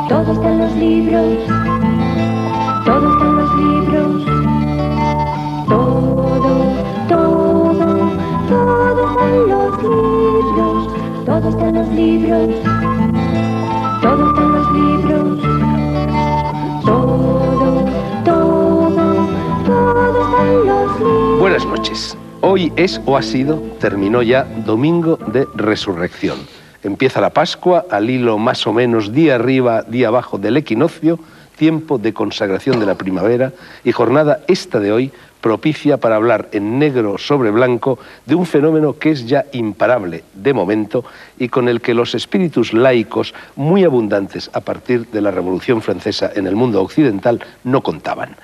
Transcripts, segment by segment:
Todo está en los libros, todo está en los libros, todo está en los libros, todo está en los libros, todo está en los libros, todo está en los libros. Buenas noches. Hoy es o ha sido, terminó ya, Domingo de Resurrección. Empieza la Pascua, al hilo más o menos día arriba, día abajo del equinoccio, tiempo de consagración de la primavera y jornada esta de hoy propicia para hablar en negro sobre blanco de un fenómeno que es ya imparable de momento y con el que los espíritus laicos muy abundantes a partir de la Revolución Francesa en el mundo occidental no contaban.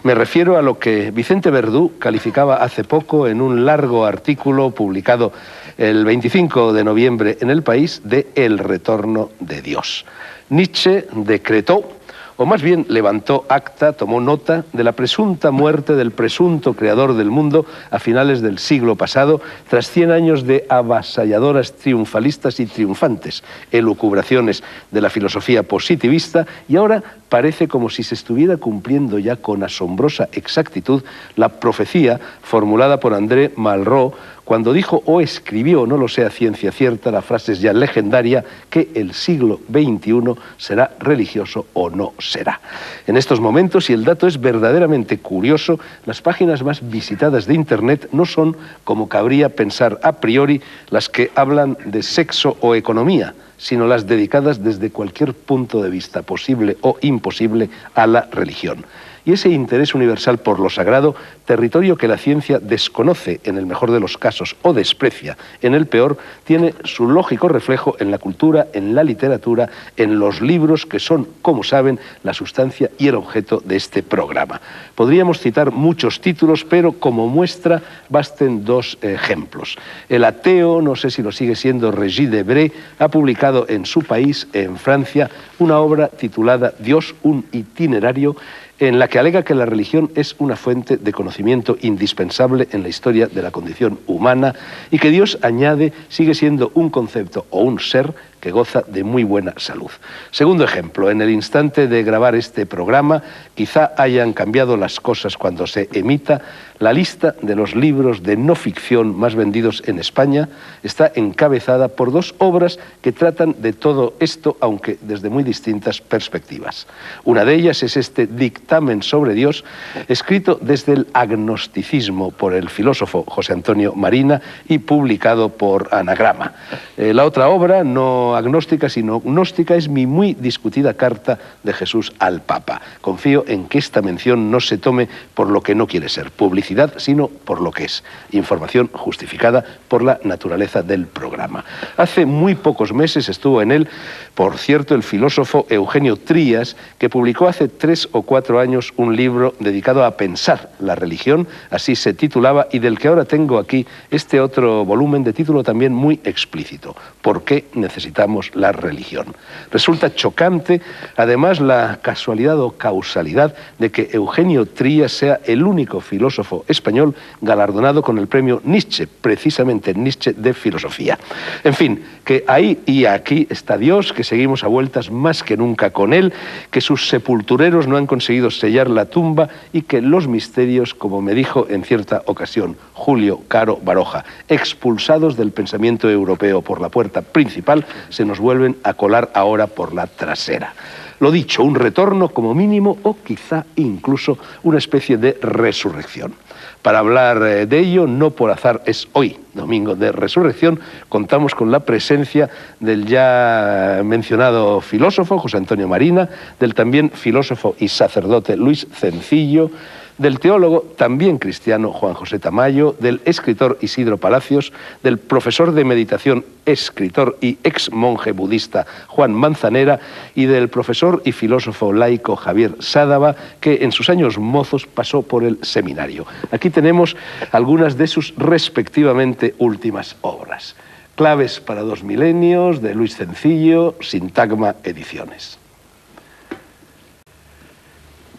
Me refiero a lo que Vicente Verdú calificaba hace poco en un largo artículo publicado el 25 de noviembre en El País de El retorno de Dios. Nietzsche decretó, o más bien levantó acta, tomó nota de la presunta muerte del presunto creador del mundo a finales del siglo pasado, tras 100 años de avasalladoras triunfalistas y triunfantes elucubraciones de la filosofía positivista, y ahora parece como si se estuviera cumpliendo ya con asombrosa exactitud la profecía formulada por André Malraux cuando dijo o escribió, no lo sé a ciencia cierta, la frase es ya legendaria, que el siglo XXI será religioso o no será. En estos momentos, y el dato es verdaderamente curioso, las páginas más visitadas de Internet no son, como cabría pensar a priori, las que hablan de sexo o economía, sino las dedicadas desde cualquier punto de vista posible o imposible a la religión. Y ese interés universal por lo sagrado, territorio que la ciencia desconoce en el mejor de los casos o desprecia en el peor, tiene su lógico reflejo en la cultura, en la literatura, en los libros que son, como saben, la sustancia y el objeto de este programa. Podríamos citar muchos títulos, pero como muestra basten dos ejemplos. El ateo, no sé si lo sigue siendo, Régis Debray, ha publicado en su país, en Francia, una obra titulada Dios, un itinerario, en la que alega que la religión es una fuente de conocimiento indispensable en la historia de la condición humana y que Dios, añade, sigue siendo un concepto o un ser que goza de muy buena salud. Segundo ejemplo, en el instante de grabar este programa, quizá hayan cambiado las cosas cuando se emita, la lista de los libros de no ficción más vendidos en España está encabezada por dos obras que tratan de todo esto, aunque desde muy distintas perspectivas. Una de ellas es este Dictamen sobre Dios, escrito desde el agnosticismo por el filósofo José Antonio Marina y publicado por Anagrama. La otra obra, no agnóstica sino gnóstica, es mi muy discutida carta de Jesús al Papa. Confío en que esta mención no se tome por lo que no quiere ser publicidad, sino por lo que es información justificada por la naturaleza del programa. Hace muy pocos meses estuvo en él, por cierto, el filósofo Eugenio Trías, que publicó hace 3 o 4 años un libro dedicado a pensar la religión, así se titulaba, y del que ahora tengo aquí este otro volumen de título también muy explícito: ¿Por qué necesitamos la religión? Resulta chocante, además, la casualidad o causalidad de que Eugenio Trías sea el único filósofo español galardonado con el premio Nietzsche, precisamente Nietzsche de filosofía. En fin, que ahí y aquí está Dios, que seguimos a vueltas más que nunca con él, que sus sepultureros no han conseguido sellar la tumba y que los misterios, como me dijo en cierta ocasión Julio Caro Baroja, expulsados del pensamiento europeo por la puerta principal, se nos vuelven a colar ahora por la trasera. Lo dicho, un retorno como mínimo o quizá incluso una especie de resurrección. Para hablar de ello, no por azar es hoy, Domingo de Resurrección, contamos con la presencia del ya mencionado filósofo José Antonio Marina, del también filósofo y sacerdote Luis Cencillo, del teólogo también cristiano Juan José Tamayo, del escritor Isidro Palacios, del profesor de meditación, escritor y ex monje budista Juan Manzanera y del profesor y filósofo laico Javier Sádava, que en sus años mozos pasó por el seminario. Aquí tenemos algunas de sus respectivamente últimas obras. Claves para 2 milenios, de Luis Cencillo, Sintagma Ediciones.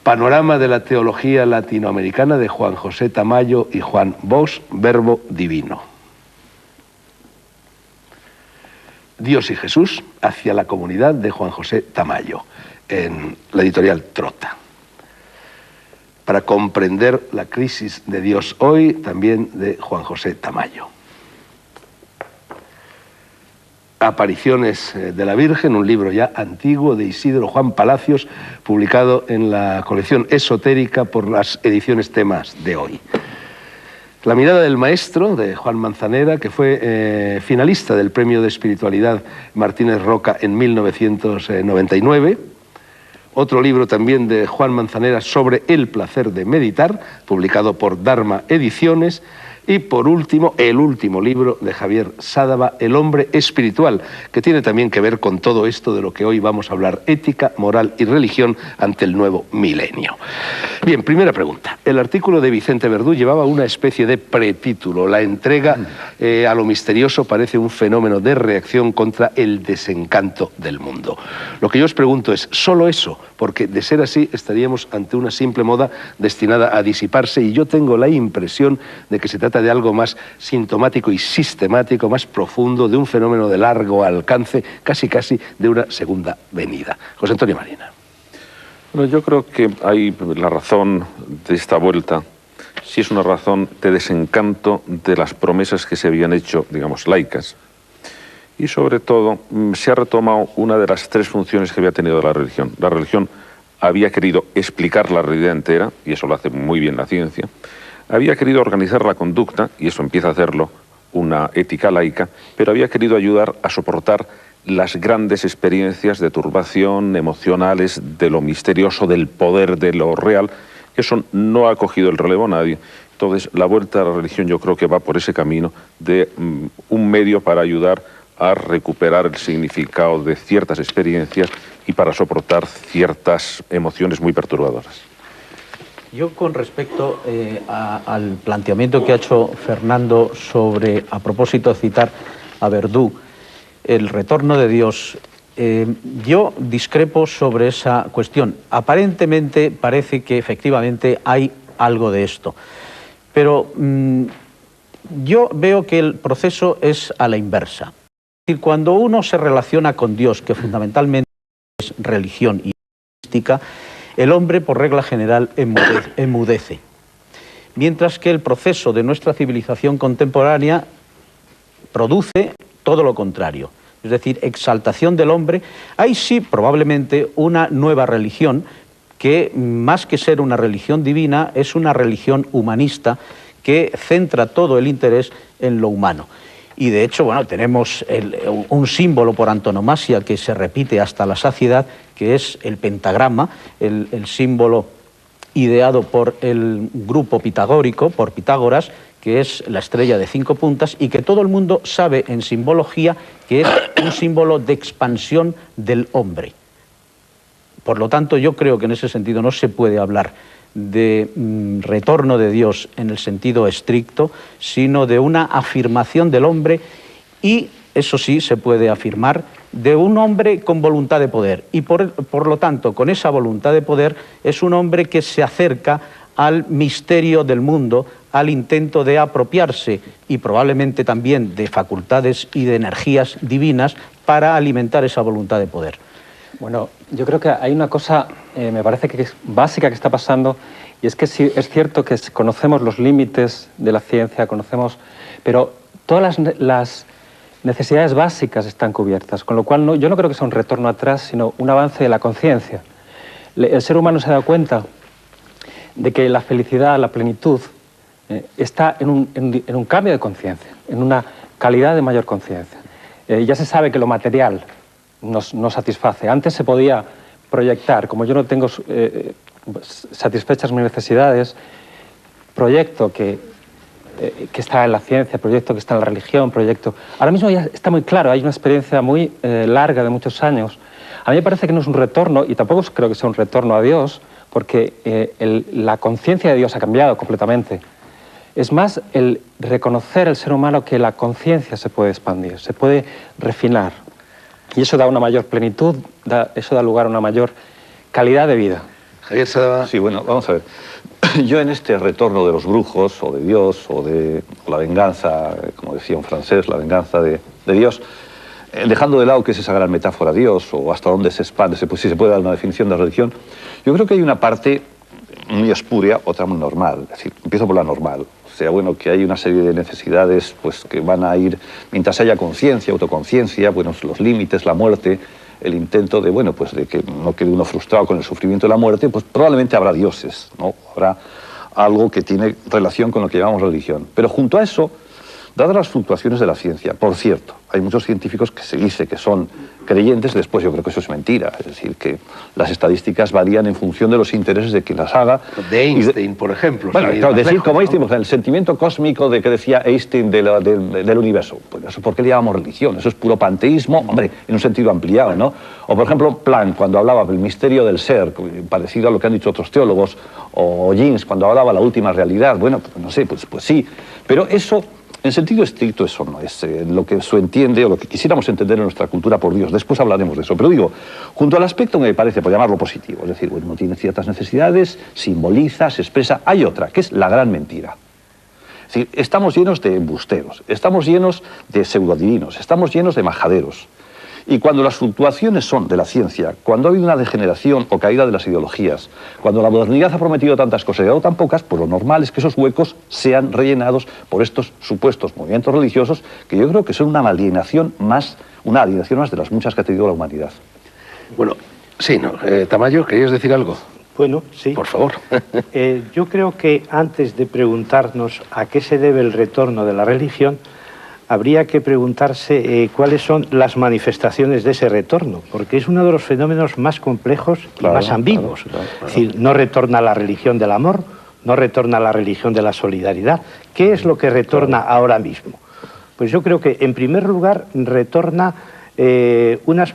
Panorama de la teología latinoamericana de Juan José Tamayo y Juan Bosch, Verbo Divino. Dios y Jesús hacia la comunidad de Juan José Tamayo, en la editorial Trota. Para comprender la crisis de Dios hoy, también de Juan José Tamayo. Apariciones de la Virgen, un libro ya antiguo de Isidro Juan Palacios, publicado en la colección esotérica por las ediciones Temas de hoy. La mirada del maestro, de Juan Manzanera, que fue finalista del Premio de Espiritualidad Martínez Roca en 1999. Otro libro también de Juan Manzanera sobre el placer de meditar, publicado por Dharma Ediciones. Y por último, el último libro de Javier Sádava, El hombre espiritual, que tiene también que ver con todo esto de lo que hoy vamos a hablar, ética, moral y religión ante el nuevo milenio. Bien, primera pregunta. El artículo de Vicente Verdú llevaba una especie de pretítulo. La entrega a lo misterioso parece un fenómeno de reacción contra el desencanto del mundo. Lo que yo os pregunto es, ¿solo eso? Porque de ser así estaríamos ante una simple moda destinada a disiparse, y yo tengo la impresión de que se trata de algo más sintomático y sistemático, más profundo, de un fenómeno de largo alcance, casi de una segunda venida. José Antonio Marina. Bueno, yo creo que hay la razón de esta vuelta, sí es una razón de desencanto de las promesas que se habían hecho, digamos, laicas. Y sobre todo se ha retomado una de las tres funciones que había tenido la religión. La religión había querido explicar la realidad entera, y eso lo hace muy bien la ciencia. Había querido organizar la conducta, y eso empieza a hacerlo una ética laica, pero había querido ayudar a soportar las grandes experiencias de turbación emocionales, de lo misterioso, del poder, de lo real, que eso no ha cogido el relevo a nadie. Entonces, la vuelta a la religión yo creo que va por ese camino de un medio para ayudar a recuperar el significado de ciertas experiencias y para soportar ciertas emociones muy perturbadoras. Yo, con respecto al planteamiento que ha hecho Fernando sobre, a propósito de citar a Verdú, el retorno de Dios, yo discrepo sobre esa cuestión. Aparentemente parece que efectivamente hay algo de esto, pero yo veo que el proceso es a la inversa. Es decir, cuando uno se relaciona con Dios, que fundamentalmente es religión y mística, el hombre, por regla general, enmudece. Mientras que el proceso de nuestra civilización contemporánea produce todo lo contrario. Es decir, exaltación del hombre. Hay sí, probablemente, una nueva religión que, más que ser una religión divina, es una religión humanista que centra todo el interés en lo humano. Y de hecho, bueno, tenemos un símbolo por antonomasia que se repite hasta la saciedad, que es el pentagrama, el símbolo ideado por el grupo pitagórico, por Pitágoras, que es la estrella de 5 puntas, y que todo el mundo sabe en simbología que es un símbolo de expansión del hombre. Por lo tanto, yo creo que en ese sentido no se puede hablar de retorno de Dios en el sentido estricto, sino de una afirmación del hombre, y eso sí se puede afirmar, de un hombre con voluntad de poder. Y por lo tanto, con esa voluntad de poder, es un hombre que se acerca al misterio del mundo, al intento de apropiarse y probablemente también de facultades y de energías divinas para alimentar esa voluntad de poder. Bueno, yo creo que hay una cosa, me parece que es básica que está pasando, y es que sí, es cierto que conocemos los límites de la ciencia, pero todas las necesidades básicas están cubiertas, con lo cual yo no creo que sea un retorno atrás, sino un avance de la conciencia. El ser humano se ha dado cuenta de que la felicidad, la plenitud, está en un cambio de conciencia, en una calidad de mayor conciencia. Ya se sabe que lo material nos satisface. Antes se podía proyectar, como yo no tengo satisfechas mis necesidades, proyecto que está en la ciencia, proyecto que está en la religión, proyecto... Ahora mismo ya está muy claro, hay una experiencia muy larga de muchos años. A mí me parece que no es un retorno, y tampoco creo que sea un retorno a Dios, porque la conciencia de Dios ha cambiado completamente. Es más el reconocer al ser humano que la conciencia se puede expandir, se puede refinar. Y eso da una mayor plenitud, eso da lugar a una mayor calidad de vida. Javier Sadaba. Sí, bueno, vamos a ver. Yo en este retorno de los brujos, o de Dios, o de la venganza, como decía un francés, la venganza de Dios, dejando de lado qué es esa gran metáfora Dios, o hasta dónde se expande, pues, si se puede dar una definición de religión, yo creo que hay una parte muy espuria, otra muy normal. Es decir, empiezo por la normal. O sea, bueno, que hay una serie de necesidades pues, que van a ir, mientras haya conciencia, autoconciencia, bueno, los límites, la muerte, el intento de, bueno, pues de que no quede uno frustrado con el sufrimiento de la muerte, pues probablemente habrá dioses, ¿no? Habrá algo que tiene relación con lo que llamamos religión. Pero junto a eso, dadas las fluctuaciones de la ciencia, por cierto, hay muchos científicos que se dice que son creyentes, después yo creo que eso es mentira, es decir, que las estadísticas varían en función de los intereses de quien las haga. De Einstein, por ejemplo. Bueno, claro, decir como Einstein, ¿no? El sentimiento cósmico de que decía Einstein del universo, pues eso, ¿por qué le llamamos religión? Eso es puro panteísmo, hombre, en un sentido ampliado, ¿no? O por ejemplo, Planck, cuando hablaba del misterio del ser, parecido a lo que han dicho otros teólogos, o Jeans, cuando hablaba de la última realidad, bueno, pues no sé, pues sí, pero eso... En sentido estricto eso no es lo que se entiende o lo que quisiéramos entender en nuestra cultura por Dios. Después hablaremos de eso. Pero digo, junto al aspecto que me parece, por llamarlo positivo, es decir, bueno, tiene ciertas necesidades, simboliza, se expresa, hay otra, que es la gran mentira. Es decir, estamos llenos de embusteros, estamos llenos de pseudodivinos, estamos llenos de majaderos. Y cuando las fluctuaciones son de la ciencia, cuando ha habido una degeneración o caída de las ideologías, cuando la modernidad ha prometido tantas cosas y ha dado tan pocas, pues lo normal es que esos huecos sean rellenados por estos supuestos movimientos religiosos que yo creo que son una alienación más de las muchas que ha tenido la humanidad. Bueno, sí, no, Tamayo, ¿querías decir algo? Bueno, sí. Por favor. Yo creo que antes de preguntarnos a qué se debe el retorno de la religión, habría que preguntarse cuáles son las manifestaciones de ese retorno, porque es uno de los fenómenos más complejos y más ambiguos. Claro. Es decir, no retorna la religión del amor, no retorna la religión de la solidaridad. ¿Qué es lo que retorna ahora mismo? Pues yo creo que, en primer lugar, retorna las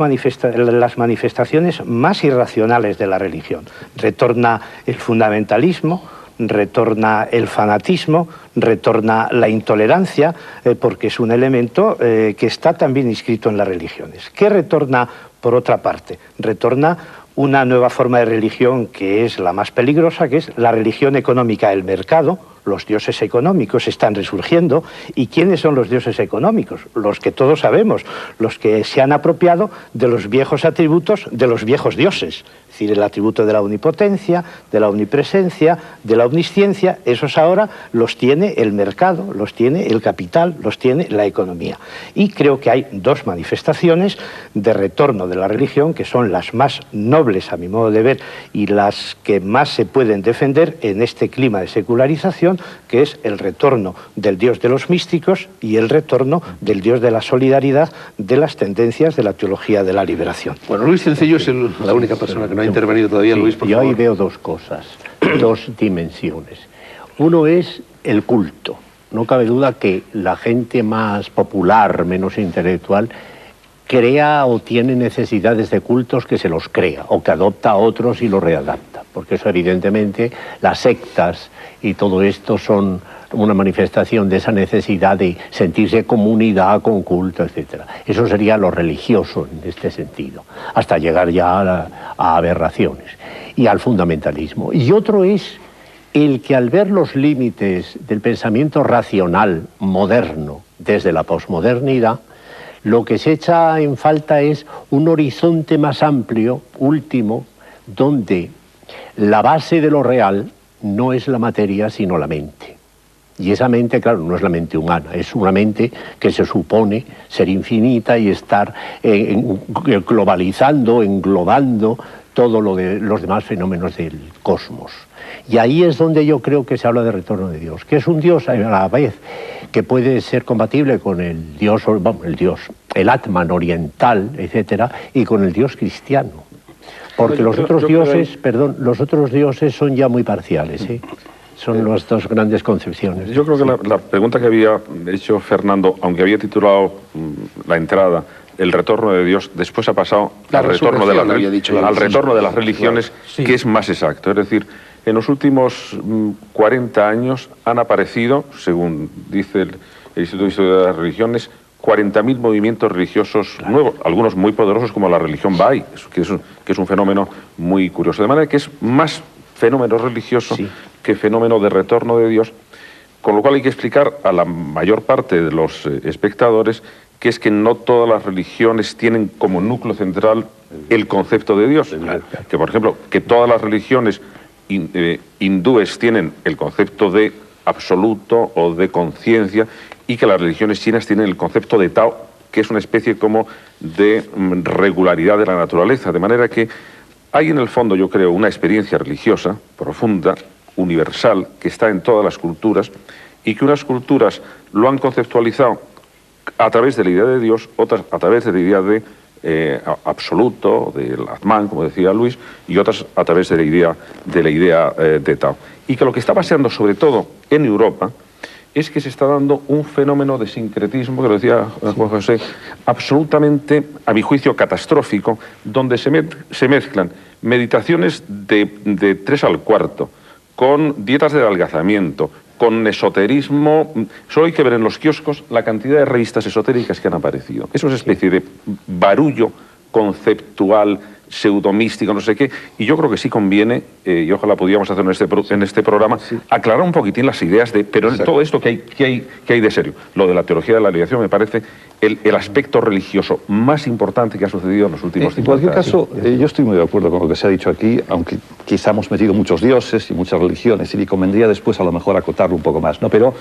manifestaciones más irracionales de la religión. Retorna el fundamentalismo, retorna el fanatismo, retorna la intolerancia, porque es un elemento que está también inscrito en las religiones. ¿Qué retorna, por otra parte? Retorna una nueva forma de religión que es la más peligrosa, que es la religión económica del mercado. Los dioses económicos están resurgiendo. ¿Y quiénes son los dioses económicos? Los que todos sabemos, los que se han apropiado de los viejos atributos de los viejos dioses. Es decir, el atributo de la omnipotencia, de la omnipresencia, de la omnisciencia, esos ahora los tiene el mercado, los tiene el capital, los tiene la economía. Y creo que hay dos manifestaciones de retorno de la religión que son las más nobles, a mi modo de ver, y las que más se pueden defender en este clima de secularización, que es el retorno del Dios de los místicos y el retorno del Dios de la solidaridad, de las tendencias de la teología de la liberación. Bueno, Luis Cencillo es la única persona que no ha intervenido todavía. Sí, Luis, por yo favor. ahí veo dos cosas, dos dimensiones. Uno es el culto. No cabe duda que la gente más popular, menos intelectual, crea o tiene necesidades de cultos que se los crea, o que adopta a otros y los readapta. Porque eso, evidentemente, las sectas y todo esto son una manifestación de esa necesidad de sentirse comunidad con culto, etc. Eso sería lo religioso en este sentido, hasta llegar ya a aberraciones y al fundamentalismo. Y otro es el que, al ver los límites del pensamiento racional moderno desde la posmodernidad, lo que se echa en falta es un horizonte más amplio, último, donde la base de lo real no es la materia, sino la mente. Y esa mente, claro, no es la mente humana, es una mente que se supone ser infinita y estar globalizando, englobando todo lo de los demás fenómenos del cosmos. Y ahí es donde yo creo que se habla de retorno de Dios, que es un Dios a la vez que puede ser compatible con el Dios, el Atman oriental, etcétera, y con el Dios cristiano. Porque los otros dioses son ya muy parciales, ¿eh? Son las dos grandes concepciones. Yo creo que la pregunta que había hecho Fernando, aunque había titulado la entrada el retorno de Dios, después ha pasado al retorno de las religiones, sí, que es más exacto. Es decir, en los últimos 40 años han aparecido, según dice el Instituto de Historia de las Religiones, 40.000 movimientos religiosos nuevos, algunos muy poderosos como la religión Bahá'í, que es un fenómeno muy curioso. De manera que es más fenómeno religioso que fenómeno de retorno de Dios, con lo cual hay que explicar a la mayor parte de los espectadores que es que no todas las religiones tienen como núcleo central el concepto de Dios. Que, por ejemplo, que todas las religiones hindúes tienen el concepto de absoluto o de conciencia, y que las religiones chinas tienen el concepto de Tao, que es una especie como de regularidad de la naturaleza. De manera que hay en el fondo, yo creo, una experiencia religiosa profunda, universal, que está en todas las culturas, y que unas culturas lo han conceptualizado a través de la idea de Dios, otras a través de la idea de absoluto, del Atman, como decía Luis, y otras a través de la idea de Tao. Y que lo que está paseando sobre todo en Europa es que se está dando un fenómeno de sincretismo, que lo decía Juan José, absolutamente, a mi juicio, catastrófico, donde se mezclan meditaciones de 3 al cuarto, con dietas de adelgazamiento, con esoterismo. Solo hay que ver en los kioscos la cantidad de revistas esotéricas que han aparecido. Es una especie de barullo conceptual, pseudomístico, no sé qué, y yo creo que sí conviene, y ojalá pudiéramos hacer en este programa, aclarar un poquitín las ideas de, pero en todo esto que hay de serio. Lo de la teología de la liberación me parece el aspecto religioso más importante que ha sucedido en los últimos 50 años. En cualquier caso, yo estoy muy de acuerdo con lo que se ha dicho aquí, aunque quizá hemos metido muchos dioses y muchas religiones, y me convendría después a lo mejor acotarlo un poco más, ¿no? Pero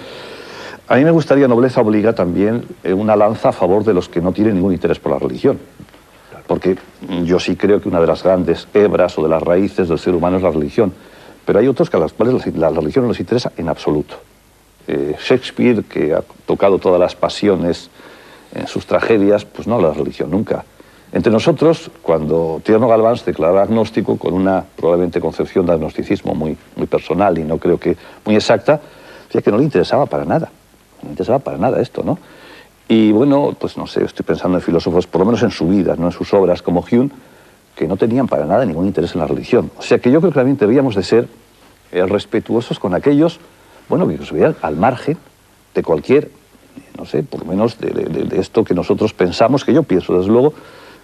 a mí me gustaría, Nobleza Obliga, también una lanza a favor de los que no tienen ningún interés por la religión. Porque yo sí creo que una de las grandes hebras o de las raíces del ser humano es la religión. Pero hay otros que a los cuales la religión no les interesa en absoluto. Shakespeare, que ha tocado todas las pasiones en sus tragedias, pues no la religión nunca. Entre nosotros, cuando Tierno Galván se declaraba agnóstico, con una probablemente concepción de agnosticismo muy personal y no creo que muy exacta, decía que no le interesaba para nada. No le interesaba para nada esto, ¿no? Y bueno, pues no sé, estoy pensando en filósofos, por lo menos en su vida, no en sus obras, como Hume, que no tenían para nada ningún interés en la religión. O sea que yo creo que también deberíamos de ser respetuosos con aquellos, bueno, que se vean al margen de cualquier, no sé, por lo menos de esto que nosotros pensamos, que yo pienso, desde luego,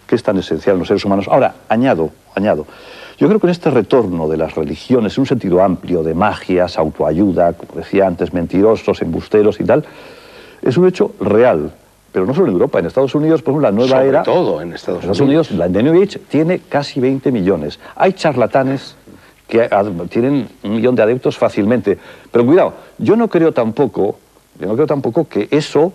que es tan esencial en los seres humanos. Ahora, añado, yo creo que en este retorno de las religiones, en un sentido amplio, de magias, autoayuda, como decía antes, mentirosos, embusteros y tal, es un hecho real, pero no solo en Europa, en Estados Unidos, por ejemplo, la nueva era... Sobre todo en Estados Unidos. La New Age tiene casi 20 millones. Hay charlatanes que tienen 1 millón de adeptos fácilmente. Pero cuidado, yo no creo tampoco que eso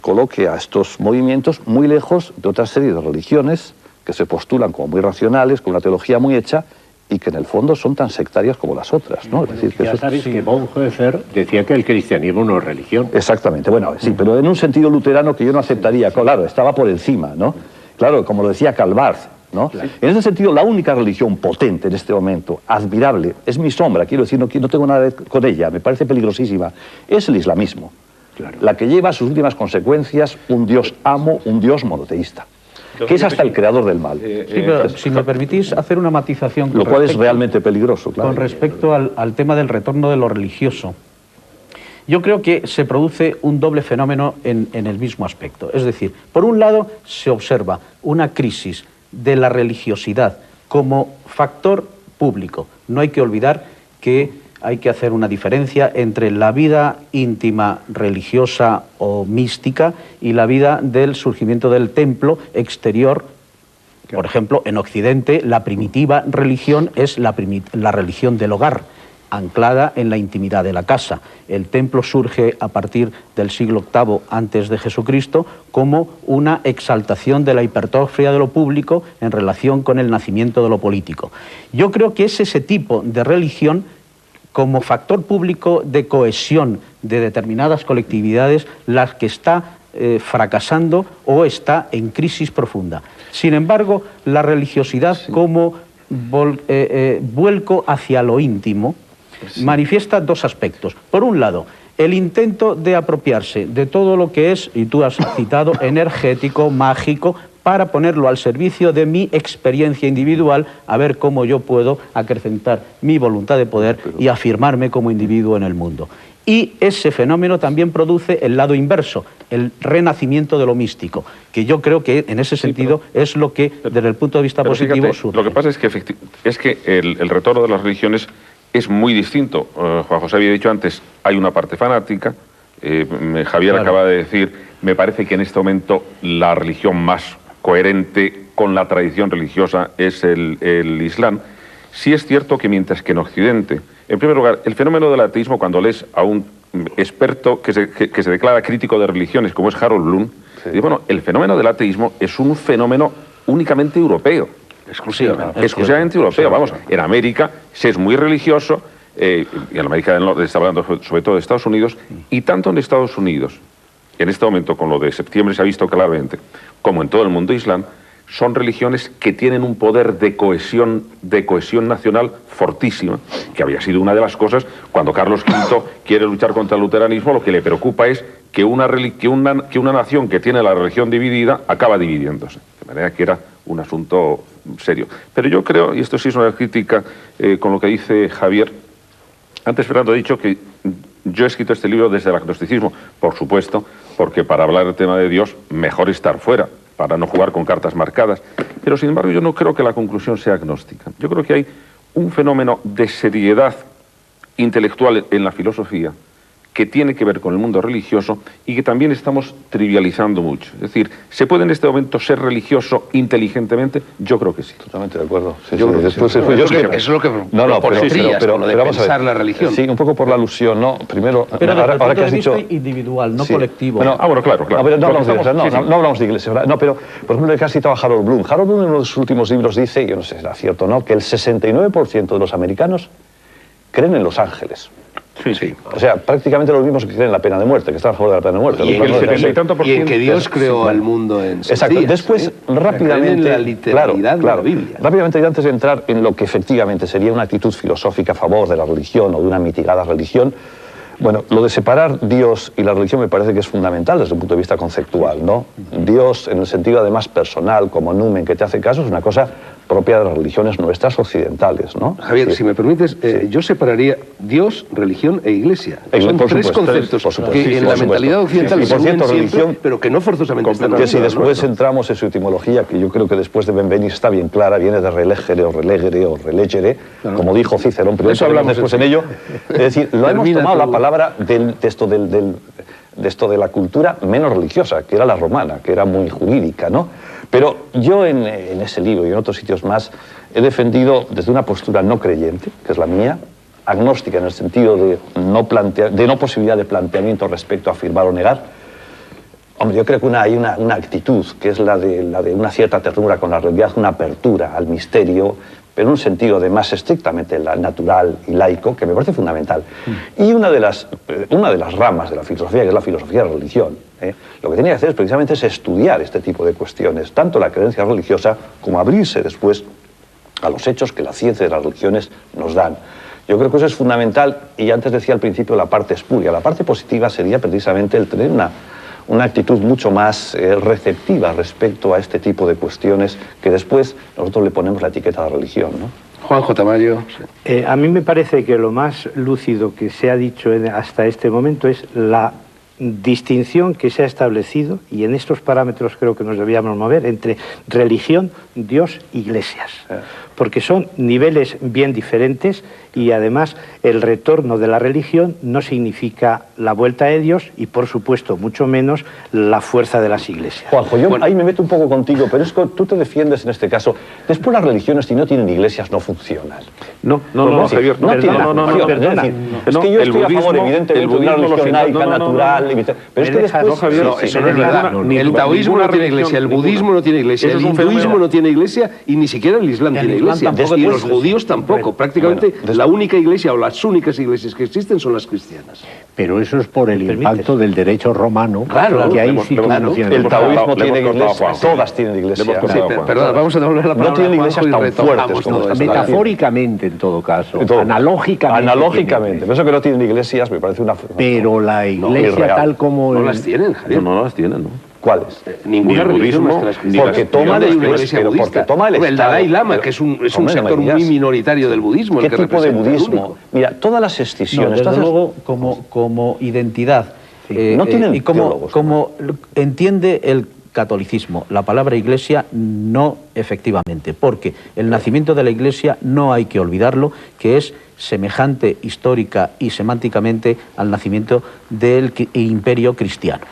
coloque a estos movimientos muy lejos de otra serie de religiones que se postulan como muy racionales, con una teología muy hecha, y que en el fondo son tan sectarias como las otras, ¿no? Es decir, que ya sabes que Bonhoeffer decía que el cristianismo no es religión. Exactamente, bueno, sí, pero en un sentido luterano que yo no aceptaría, claro, estaba por encima, ¿no? Claro, como lo decía Calvart, ¿no? Claro. En ese sentido, la única religión potente en este momento, admirable, es mi sombra, quiero decir, no tengo nada con ella, me parece peligrosísima, es el islamismo. Claro. La que lleva a sus últimas consecuencias un Dios amo, un Dios monoteísta, que es hasta el creador del mal. Sí, pero si me permitís hacer una matización... Lo cual es realmente peligroso, claro. Con respecto al tema del retorno de lo religioso. Yo creo que se produce un doble fenómeno en el mismo aspecto. Es decir, por un lado se observa una crisis de la religiosidad como factor público. No hay que olvidar que hay que hacer una diferencia entre la vida íntima, religiosa o mística y la vida del surgimiento del templo exterior. Por ejemplo, en Occidente la primitiva religión es la religión del hogar, anclada en la intimidad de la casa. El templo surge a partir del siglo VIII antes de Jesucristo como una exaltación de la hipertrofia de lo público en relación con el nacimiento de lo político. Yo creo que es ese tipo de religión como factor público de cohesión de determinadas colectividades las que está fracasando o está en crisis profunda. Sin embargo, la religiosidad como vuelco hacia lo íntimo manifiesta dos aspectos. Por un lado, el intento de apropiarse de todo lo que es, y tú has citado, energético, mágico, para ponerlo al servicio de mi experiencia individual, a ver cómo yo puedo acrecentar mi voluntad de poder y afirmarme como individuo en el mundo. Y ese fenómeno también produce el lado inverso, el renacimiento de lo místico, que yo creo que en ese sentido es lo que, desde el punto de vista positivo, fíjate, surge. lo que pasa es que el retorno de las religiones es muy distinto. Juan José había dicho antes, hay una parte fanática. Javier Claro. acaba de decir, me parece que en este momento la religión más coherente con la tradición religiosa es el Islam. Sí es cierto que mientras que en Occidente, en primer lugar, el fenómeno del ateísmo, cuando lees a un experto que se declara crítico de religiones, como es Harold Bloom, dice, bueno, el fenómeno del ateísmo es un fenómeno únicamente europeo. Exclusivamente. Exclusivamente europeo. Vamos, en América se es muy religioso, y en América del Norte está hablando sobre todo de Estados Unidos, y tanto en Estados Unidos, en este momento con lo de septiembre se ha visto claramente, como en todo el mundo islam, son religiones que tienen un poder de cohesión nacional fortísima, que había sido una de las cosas cuando Carlos V quiere luchar contra el luteranismo. Lo que le preocupa es que una nación que tiene la religión dividida acaba dividiéndose, de manera que era un asunto serio. Pero yo creo, y esto sí es una crítica con lo que dice Javier, antes Fernando ha dicho que yo he escrito este libro desde el agnosticismo, por supuesto, porque para hablar del tema de Dios mejor estar fuera, para no jugar con cartas marcadas. Pero, sin embargo, yo no creo que la conclusión sea agnóstica. Yo creo que hay un fenómeno de seriedad intelectual en la filosofía que tiene que ver con el mundo religioso y que también estamos trivializando mucho. Es decir, ¿se puede en este momento ser religioso inteligentemente? Yo creo que sí. Totalmente de acuerdo. Sí, Yo sí. creo que Después, sí. después, Eso es lo que proponías, pero con lo de vamos a ver. pensar la religión. Sí, un poco por la alusión, ¿no? Primero, Pero desde el punto que has de vista dicho individual, no Sí. colectivo. Bueno, Bueno, claro. No, pero no hablamos de Porque iglesia, estamos- no hablamos de iglesia. ¿verdad? No, pero, por ejemplo, el que has citado a Harold Bloom. Harold Bloom en uno de sus últimos libros dice, yo no sé si será cierto o no, que el 69% de los americanos creen en los ángeles. Sí. O sea, prácticamente los mismos que creen en la pena de muerte, que están a favor de la pena de muerte. Y Los en, no, el 70 y tanto por y en que ciento- Dios creó al mundo en 6 Exacto. días. Después, rápidamente, Creen en la literalidad claro, de la Biblia. rápidamente, y antes de entrar en lo que efectivamente sería una actitud filosófica a favor de la religión o de una mitigada religión, bueno, lo de separar Dios y la religión me parece que es fundamental desde un punto de vista conceptual, ¿no? Dios, en el sentido además personal, como numen que te hace caso, es una cosa propia de las religiones nuestras occidentales, ¿no? Javier, Sí. si me permites, yo separaría Dios, religión e iglesia. Son Por tres supuesto, conceptos por supuesto. que Sí, en por la supuesto. mentalidad occidental Sí, se por cierto, unen siempre, religión, pero que no forzosamente están Que si unidos, ¿no? después entramos en su etimología, que yo creo que después de Benvenir está bien clara, viene de relegere o relegere o relegere, como dijo Cicerón, pero Eso eso hablamos hablamos después en ello. Es decir, lo hemos Termina tomado tu- la palabra de esto de la cultura menos religiosa, que era la romana, que era muy jurídica, ¿no? Pero yo en ese libro y en otros sitios más he defendido desde una postura no creyente, que es la mía, agnóstica en el sentido de no posibilidad de planteamiento respecto a afirmar o negar. Hombre, yo creo que hay una actitud que es la de una cierta ternura con la realidad, una apertura al misterio, pero en un sentido de más estrictamente natural y laico, que me parece fundamental. Y una de las ramas de la filosofía, que es la filosofía de la religión, lo que tenía que hacer es precisamente es estudiar este tipo de cuestiones, tanto la creencia religiosa como abrirse después a los hechos que la ciencia de las religiones nos dan. Yo creo que eso es fundamental, y antes decía al principio la parte espuria. La parte positiva sería precisamente el tener una actitud mucho más receptiva respecto a este tipo de cuestiones que después nosotros le ponemos la etiqueta de religión, ¿no? Juanjo Tamayo. A mí me parece que lo más lúcido que se ha dicho hasta este momento es la distinción que se ha establecido, y en estos parámetros creo que nos debíamos mover, entre religión, Dios, iglesias. Porque son niveles bien diferentes, y además el retorno de la religión no significa la vuelta de Dios y, por supuesto, mucho menos la fuerza de las iglesias. Juanjo, yo ahí me meto un poco contigo, pero es que tú te defiendes en este caso. Después las religiones, si no tienen iglesias, no funcionan. No, Javier, no tienen función. perdona. Es que yo El estoy a favor, budismo- evidentemente, el de una budismo religión lo laica, siento. natural, pero es que después... no, Javier, No, sí, eso no no es es verdad. ninguna- El ninguna taoísmo no tiene religión, iglesia, el ninguna. budismo no tiene iglesia, Eso el es un hinduismo fenómeno. no tiene iglesia, y ni siquiera el Islam tiene Islam iglesia. tampoco Y tiene los iglesia. judíos tampoco. Prácticamente la única iglesia o las únicas iglesias que existen son las cristianas. Pero eso es por el impacto del derecho romano, Claro, que ahí le hemos- sí le que hemos- no tiene. El taoísmo Le tiene hemos cortado a iglesia, Juanjo. todas tienen iglesia. Le hemos Sí, cortado a Juanjo. perdona, vamos a devolver la palabra. No tienen a iglesias Juanjo y tan retomamos fuertes como todo estas. esto. Metafóricamente, en todo caso. En todo. Analógicamente. Analógicamente. Pero eso que no tienen iglesias me parece una... Pero la iglesia irreal. tal como... No las tienen, Javier. No las tienen, ¿no? ¿Cuáles? Ninguna Ni el religión budismo, nuestra es ni cristiana. la- Porque toma Hay el- una iglesia pero budista. porque toma el El Estado. Dalai Lama, Pero- que es un hombre, no sector me digas. muy minoritario del budismo, ¿Qué el que tipo de representa el budismo? único. Mira, todas las No, escisiones... desde entonces- luego, como identidad. no tienen y como teólogos, entiende el catolicismo la palabra iglesia, no efectivamente, porque el nacimiento de la iglesia no hay que olvidarlo, que es semejante histórica y semánticamente al nacimiento del imperio cristiano.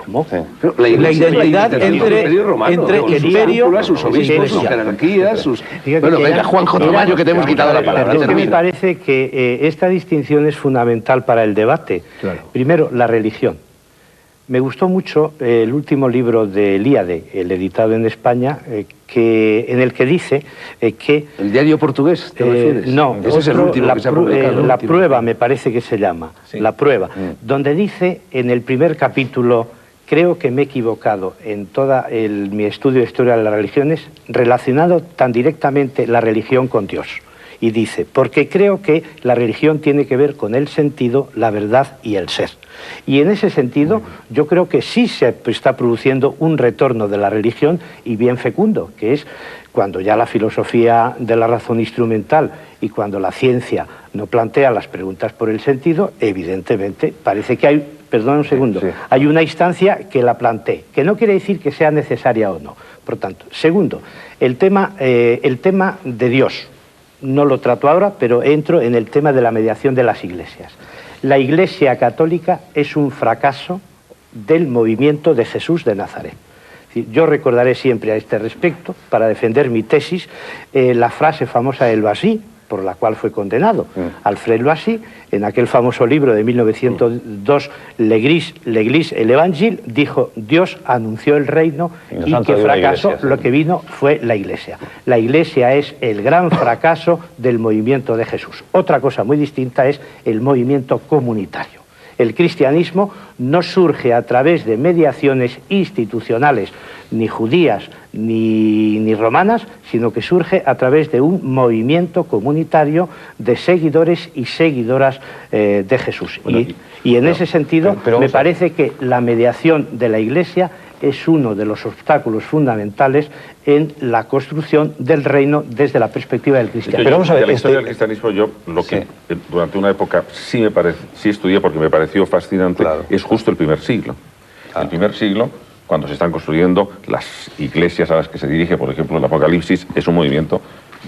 ¿Cómo? Sí. Pero La iglesia identidad es el imperio romano, entre con sus imperio cúpulas, sus obispos, sus iglesia. jerarquías, sus... Fíjate Bueno, que venga, era- Juanjo Tomayo, que te hemos quitado la palabra. Es que me termina. parece que esta distinción es fundamental para el debate. Claro. Primero, la religión. Me gustó mucho el último libro de Eliade, el editado en España, en el que dice que... ¿El diario portugués te refieres? No, ese es el otro, último que se ha publicado. el La último. prueba me parece que se llama, Sí. la prueba, donde dice en el primer capítulo, creo que me he equivocado en toda mi estudio de historia de las religiones, relacionado tan directamente la religión con Dios. Y dice, porque creo que la religión tiene que ver con el sentido, la verdad y el ser. Y en ese sentido, yo creo que sí se está produciendo un retorno de la religión y bien fecundo, que es cuando ya la filosofía de la razón instrumental y cuando la ciencia no plantea las preguntas por el sentido, evidentemente parece que hay, perdón un segundo, Sí. hay una instancia que la plantee, que no quiere decir que sea necesaria o no. Por tanto, segundo, el tema de Dios. No lo trato ahora, pero entro en el tema de la mediación de las iglesias. La Iglesia Católica es un fracaso del movimiento de Jesús de Nazaret. Es decir, yo recordaré siempre a este respecto, para defender mi tesis, la frase famosa de Loisy, por la cual fue condenado. Alfred Loisy, en aquel famoso libro de 1902, L'Église et l'Évangile, dijo, Dios anunció el reino Y y nos han que traído una fracasó, iglesia, sí. lo que vino fue la Iglesia. La Iglesia es el gran fracaso del movimiento de Jesús. Otra cosa muy distinta es el movimiento comunitario. El cristianismo no surge a través de mediaciones institucionales, ni judías ni romanas, sino que surge a través de un movimiento comunitario de seguidores y seguidoras de Jesús. Bueno, Y en ese sentido, pero me vamos a- parece que la mediación de la Iglesia es uno de los obstáculos fundamentales en la construcción del reino desde la perspectiva del cristianismo. Pero vamos a ver, de la historia este- del cristianismo, yo lo que Sí. durante una época sí estudié porque me pareció fascinante, Claro. es justo el primer siglo. El primer siglo, cuando se están construyendo las iglesias a las que se dirige, por ejemplo, el Apocalipsis, es un movimiento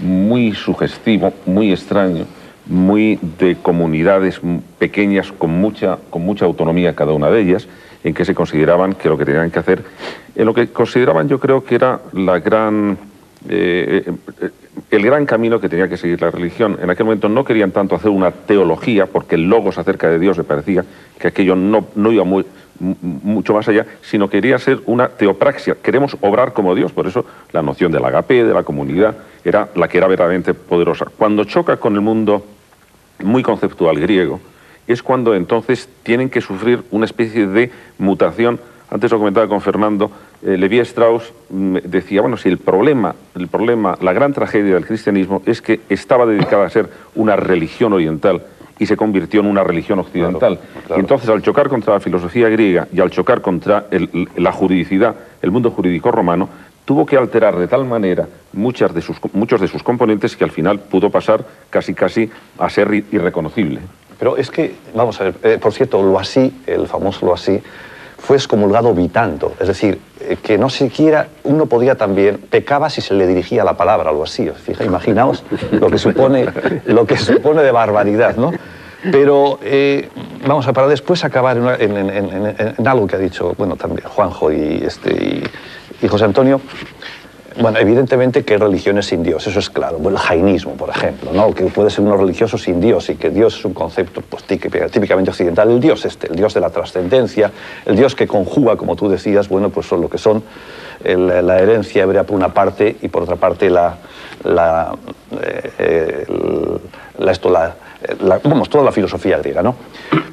muy sugestivo, muy extraño, muy de comunidades pequeñas con mucha autonomía cada una de ellas, en que se consideraban que lo que tenían que hacer, en lo que consideraban yo creo que era la gran... el gran camino que tenía que seguir la religión. En aquel momento no querían tanto hacer una teología, porque el logos acerca de Dios me parecía que aquello no iba mucho más allá, sino quería ser una teopraxia. Queremos obrar como Dios, por eso la noción del agape, de la comunidad, era la que era verdaderamente poderosa. Cuando choca con el mundo muy conceptual griego, es cuando entonces tienen que sufrir una especie de mutación. Antes lo comentaba con Fernando, Levi Strauss decía, bueno, si el problema, la gran tragedia del cristianismo es que estaba dedicada a ser una religión oriental y se convirtió en una religión occidental. Claro. Y entonces, al chocar contra la filosofía griega y al chocar contra la juridicidad, el mundo jurídico romano, tuvo que alterar de tal manera muchos de sus componentes que al final pudo pasar casi a ser irreconocible. Pero es que, vamos a ver, por cierto, Loisy, el famoso Loisy, fue excomulgado vitando, es decir, que no siquiera uno podía también, pecaba si se le dirigía la palabra a Loisy. Imaginaos lo que supone de barbaridad, ¿no? Pero vamos a para después acabar en algo que ha dicho, bueno, también Juanjo y José Antonio. Bueno, evidentemente que hay religiones sin Dios, eso es claro. Bueno, el jainismo, por ejemplo, ¿no? Que puede ser uno religioso sin Dios y que Dios es un concepto pues, típicamente occidental. El Dios el Dios de la trascendencia, el Dios que conjuga, como tú decías, bueno, pues son lo que son la herencia hebrea por una parte y por otra parte toda la filosofía griega, ¿no?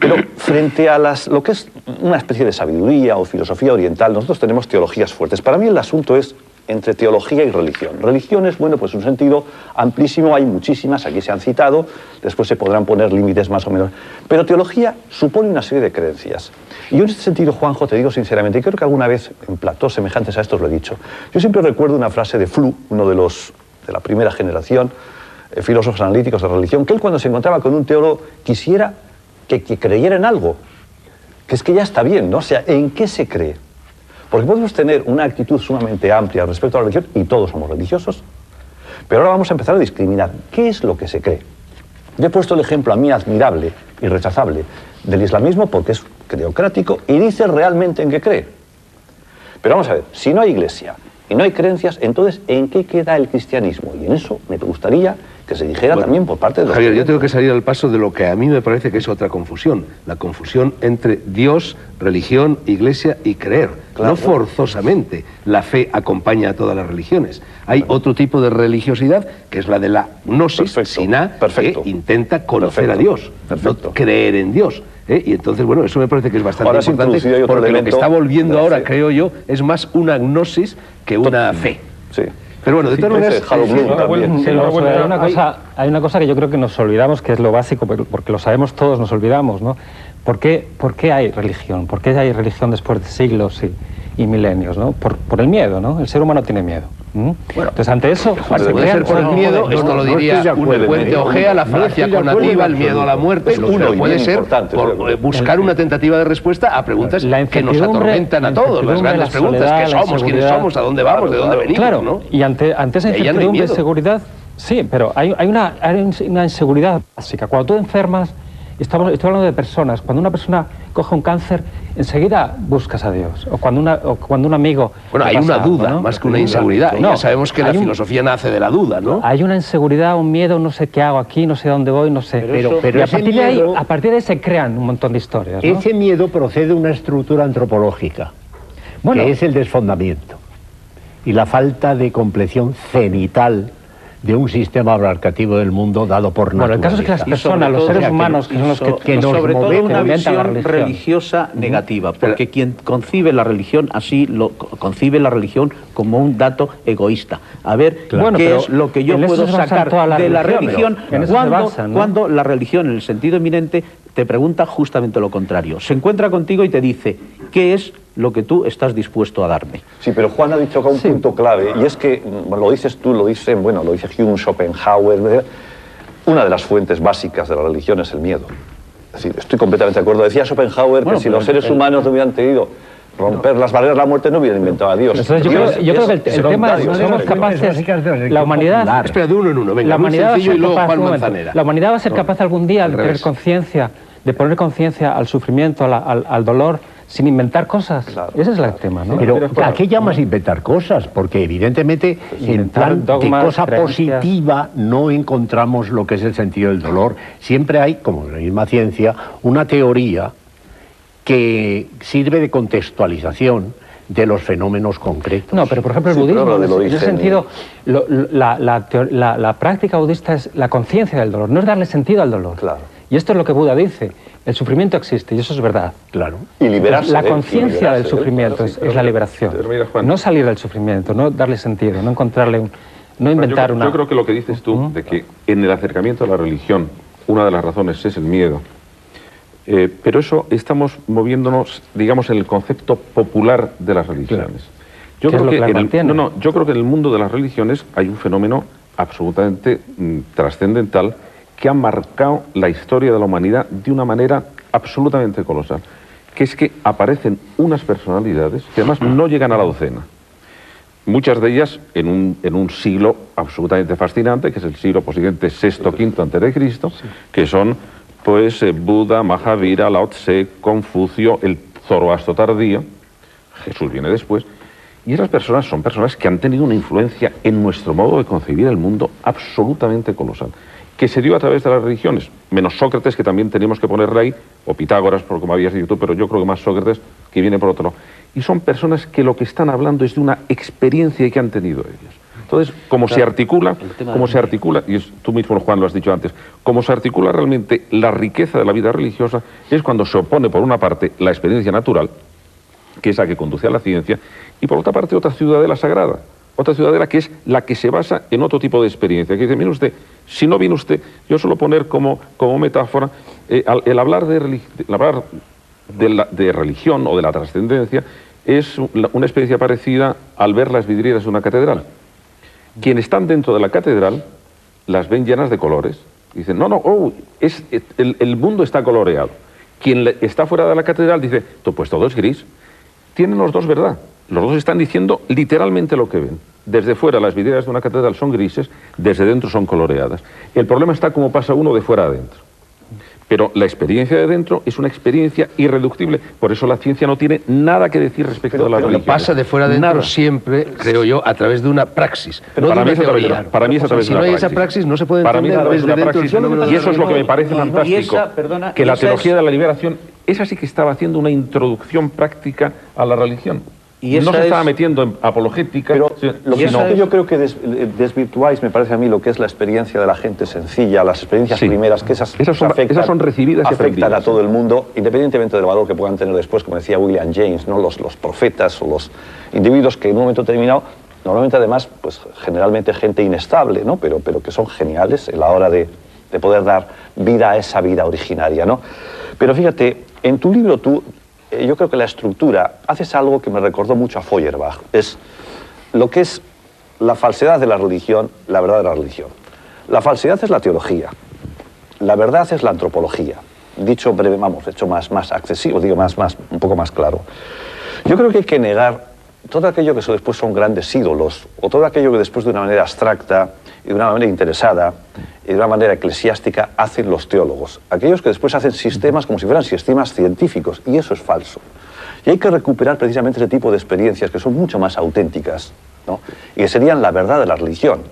Pero frente a lo que es una especie de sabiduría o filosofía oriental, nosotros tenemos teologías fuertes. Para mí el asunto es entre teología y religión. Religión es, bueno, pues un sentido amplísimo, hay muchísimas, aquí se han citado, después se podrán poner límites más o menos. Pero teología supone una serie de creencias. Y yo en este sentido, Juanjo, te digo sinceramente, y creo que alguna vez en platós semejantes a estos lo he dicho, yo siempre recuerdo una frase de Flu, uno de la primera generación, filósofos analíticos de religión, que él cuando se encontraba con un teólogo quisiera que creyera en algo, que es que ya está bien, ¿no? O sea, ¿en qué se cree? Porque podemos tener una actitud sumamente amplia respecto a la religión y todos somos religiosos, pero ahora vamos a empezar a discriminar. ¿Qué es lo que se cree? Yo he puesto el ejemplo a mí admirable y rechazable del islamismo porque es creocrático y dice realmente en qué cree. Pero vamos a ver, si no hay iglesia y no hay creencias, entonces ¿en qué queda el cristianismo? Y en eso me gustaría que se dijera también por parte de los... Javier, yo tengo que salir al paso de lo que a mí me parece que es otra confusión. La confusión entre Dios, religión, iglesia y creer. Claro. No forzosamente la fe acompaña a todas las religiones. Hay otro tipo de religiosidad, que es la de la gnosis, siná, que intenta conocer a Dios, no creer en Dios. Y entonces, bueno, eso me parece que es bastante importante, porque lo que está volviendo ahora, creo yo, es más una gnosis que una fe. Sí. Pero bueno, de todas maneras... Hay una cosa que yo creo que nos olvidamos, que es lo básico, porque lo sabemos todos, nos olvidamos, ¿no? ¿Por qué hay religión? ¿Por qué hay religión después de siglos y milenios, ¿no? Por el miedo, ¿no? El ser humano tiene miedo. Bueno, entonces ante eso... Puede ser por el miedo, esto lo diría un puente Ojea, la falacia conativa, el miedo a la muerte, uno puede ser por buscar una tentativa de respuesta a preguntas que nos atormentan a todos, las grandes preguntas, ¿qué somos? ¿Quiénes somos? ¿A dónde vamos? ¿De dónde venimos? Claro, ¿no? y ante esa incertidumbre y inseguridad, sí, pero hay una inseguridad básica. Cuando tú enfermas, estoy hablando de personas, cuando una persona coge un cáncer, enseguida buscas a Dios. O cuando un amigo... Bueno, hay una duda, ¿no? Más que una inseguridad. No, ya sabemos que la filosofía nace de la duda, ¿no? Hay una inseguridad, un miedo, no sé qué hago aquí, no sé dónde voy, no sé. Pero y a partir de ahí se crean un montón de historias, ¿no? Ese miedo procede de una estructura antropológica, que es el desfondamiento y la falta de compleción cenital de un sistema abarcativo del mundo dado por naturaleza. Bueno, el caso es que las personas, los seres humanos, que son los que nos sobre todo movemos, una visión religión religiosa negativa, porque quien concibe la religión así, concibe la religión como un dato egoísta. A ver, ¿qué es lo que yo puedo sacar de la religión cuando la religión, en el sentido eminente, te pregunta justamente lo contrario? Se encuentra contigo y te dice, ¿qué es lo que tú estás dispuesto a darme? Sí, pero Juan ha dicho acá un punto clave, y es que, lo dices tú, lo dice Hume, Schopenhauer, una de las fuentes básicas de la religión es el miedo. Es decir, estoy completamente de acuerdo. Decía Schopenhauer que si los seres humanos no hubieran tenido romper las barreras de la muerte, no hubieran inventado a Dios. Entonces, yo creo que el tema es que somos capaces, la humanidad... Espera, de uno en uno, venga, la humanidad sencillo y luego Juan Manzanera. La humanidad va a ser capaz algún día de tener conciencia, de poner conciencia al sufrimiento, al dolor, sin inventar cosas. Claro, ese es el tema, ¿no? Pero ¿a qué llamas inventar cosas? Porque evidentemente en plan de cosa positiva no encontramos lo que es el sentido del dolor. Siempre hay, como en la misma ciencia, una teoría que sirve de contextualización de los fenómenos concretos. No, pero por ejemplo el budismo, en ese sentido, la práctica budista es la conciencia del dolor, no es darle sentido al dolor. Claro. Y esto es lo que Buda dice. El sufrimiento existe y eso es verdad. Claro. Y liberarse. La conciencia del sufrimiento es la liberación. No salir del sufrimiento, no darle sentido, no encontrarle no inventar una... Yo creo que lo que dices tú, de que en el acercamiento a la religión, una de las razones es el miedo. Pero eso estamos moviéndonos, digamos, en el concepto popular de las religiones. Yo creo que en el mundo de las religiones hay un fenómeno absolutamente trascendental que ha marcado la historia de la humanidad de una manera absolutamente colosal, que es que aparecen unas personalidades que además no llegan a la docena. Muchas de ellas en un siglo absolutamente fascinante, que es el siglo posiblemente VI, V antes de Cristo, que son pues Buda, Mahavira, Lao Tse, Confucio, el Zoroastro tardío, Jesús viene después, y esas personas son personas que han tenido una influencia en nuestro modo de concebir el mundo absolutamente colosal, que se dio a través de las religiones, menos Sócrates, que también tenemos que ponerle ahí, o Pitágoras, por como habías dicho tú, pero yo creo que más Sócrates, que viene por otro lado. Y son personas que lo que están hablando es de una experiencia que han tenido ellos. Entonces, como se articula, y tú mismo, Juan, lo has dicho antes, como se articula realmente la riqueza de la vida religiosa, es cuando se opone, por una parte, la experiencia natural, que es la que conduce a la ciencia, y por otra parte, otra ciudadela sagrada. otra ciudadela que es la que se basa en otro tipo de experiencia. Que dice, mire usted, si no viene usted, yo suelo poner como metáfora el hablar de religión o de la trascendencia es una experiencia parecida al ver las vidrieras de una catedral. Quienes están dentro de la catedral las ven llenas de colores. Dicen, el mundo está coloreado. Quien está fuera de la catedral dice, pues todo es gris. Tienen los dos verdad. Los dos están diciendo literalmente lo que ven. Desde fuera las vidrieras de una catedral son grises, desde dentro son coloreadas. El problema está cómo pasa uno de fuera a adentro. Pero la experiencia de dentro es una experiencia irreductible. Por eso la ciencia no tiene nada que decir respecto a la religión. Pasa de fuera a adentro siempre, creo yo, a través de una praxis. Pero no para, de mí es a través de una praxis. Si no hay esa praxis, no se puede entender desde dentro del fenómeno. Y eso es lo que me parece fantástico. Que la teología de la liberación, esa sí que estaba haciendo una introducción práctica a la religión. Y no se estaba metiendo en apologética. Pero lo que yo creo que desvirtuáis, me parece a mí, lo que es la experiencia de la gente sencilla, las experiencias primeras, que esas son recibidas y afectan a todo el mundo, independientemente del valor que puedan tener después, como decía William James, ¿no? Los profetas o los individuos que en un momento determinado, normalmente además, pues generalmente gente inestable, ¿no? pero que son geniales en la hora de poder dar vida a esa vida originaria, ¿no? Pero fíjate, en tu libro yo creo que la estructura, haces algo que me recordó mucho a Feuerbach, es lo que es la falsedad de la religión, la verdad de la religión. La falsedad es la teología, la verdad es la antropología. Dicho breve, hecho más accesible, digo un poco más claro. Yo creo que hay que negar todo aquello que después son grandes ídolos, o todo aquello que después de una manera abstracta y de una manera interesada y de una manera eclesiástica hacen los teólogos. Aquellos que después hacen sistemas como si fueran sistemas científicos, y eso es falso. Y hay que recuperar precisamente ese tipo de experiencias que son mucho más auténticas, ¿no? Y que serían la verdad de la religión.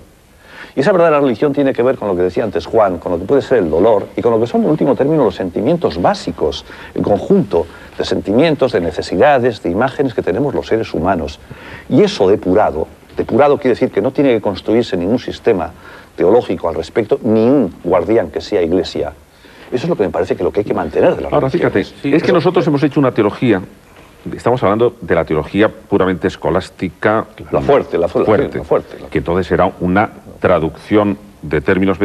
Y esa verdad de la religión tiene que ver con lo que decía antes Juan, con lo que puede ser el dolor y con lo que son, en último término, los sentimientos básicos, el conjunto de sentimientos, de necesidades, de imágenes que tenemos los seres humanos. Y eso depurado quiere decir que no tiene que construirse ningún sistema teológico al respecto, ni un guardián que sea iglesia. Eso es lo que me parece que lo que hay que mantener de la religión. Ahora, fíjate, es que nosotros hemos hecho una teología, estamos hablando de la teología puramente escolástica, la fuerte, que entonces era una traducción de términos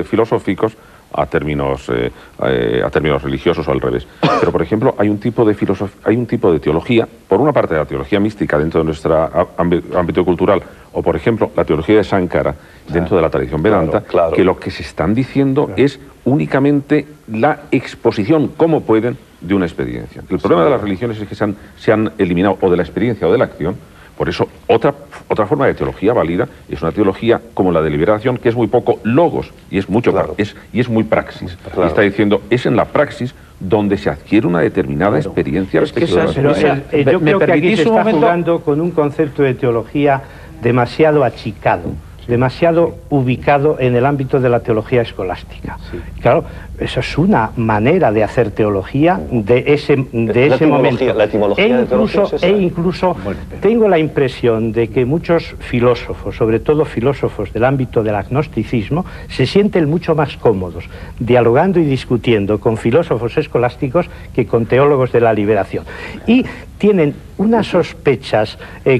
filosóficos a términos religiosos o al revés. Pero, por ejemplo, hay un tipo de teología, por una parte la teología mística dentro de nuestro ámbito cultural, o por ejemplo la teología de Sankara dentro de la tradición Vedanta, que lo que se están diciendo es únicamente la exposición, como pueden, de una experiencia. El problema de las religiones es que se han eliminado o de la experiencia o de la acción. Por eso, otra forma de teología válida es una teología como la de liberación, que es muy poco logos y es mucho y es muy praxis. Y está diciendo, es en la praxis donde se adquiere una determinada experiencia respecto de la religión. Yo creo que aquí se está jugando con un concepto de teología demasiado achicado, demasiado ubicado en el ámbito de la teología escolástica. Claro, eso es una manera de hacer teología de ese momento. La etimología incluso tengo la impresión de que muchos filósofos, sobre todo filósofos del ámbito del agnosticismo, se sienten mucho más cómodos dialogando y discutiendo con filósofos escolásticos que con teólogos de la liberación. Y tienen unas sospechas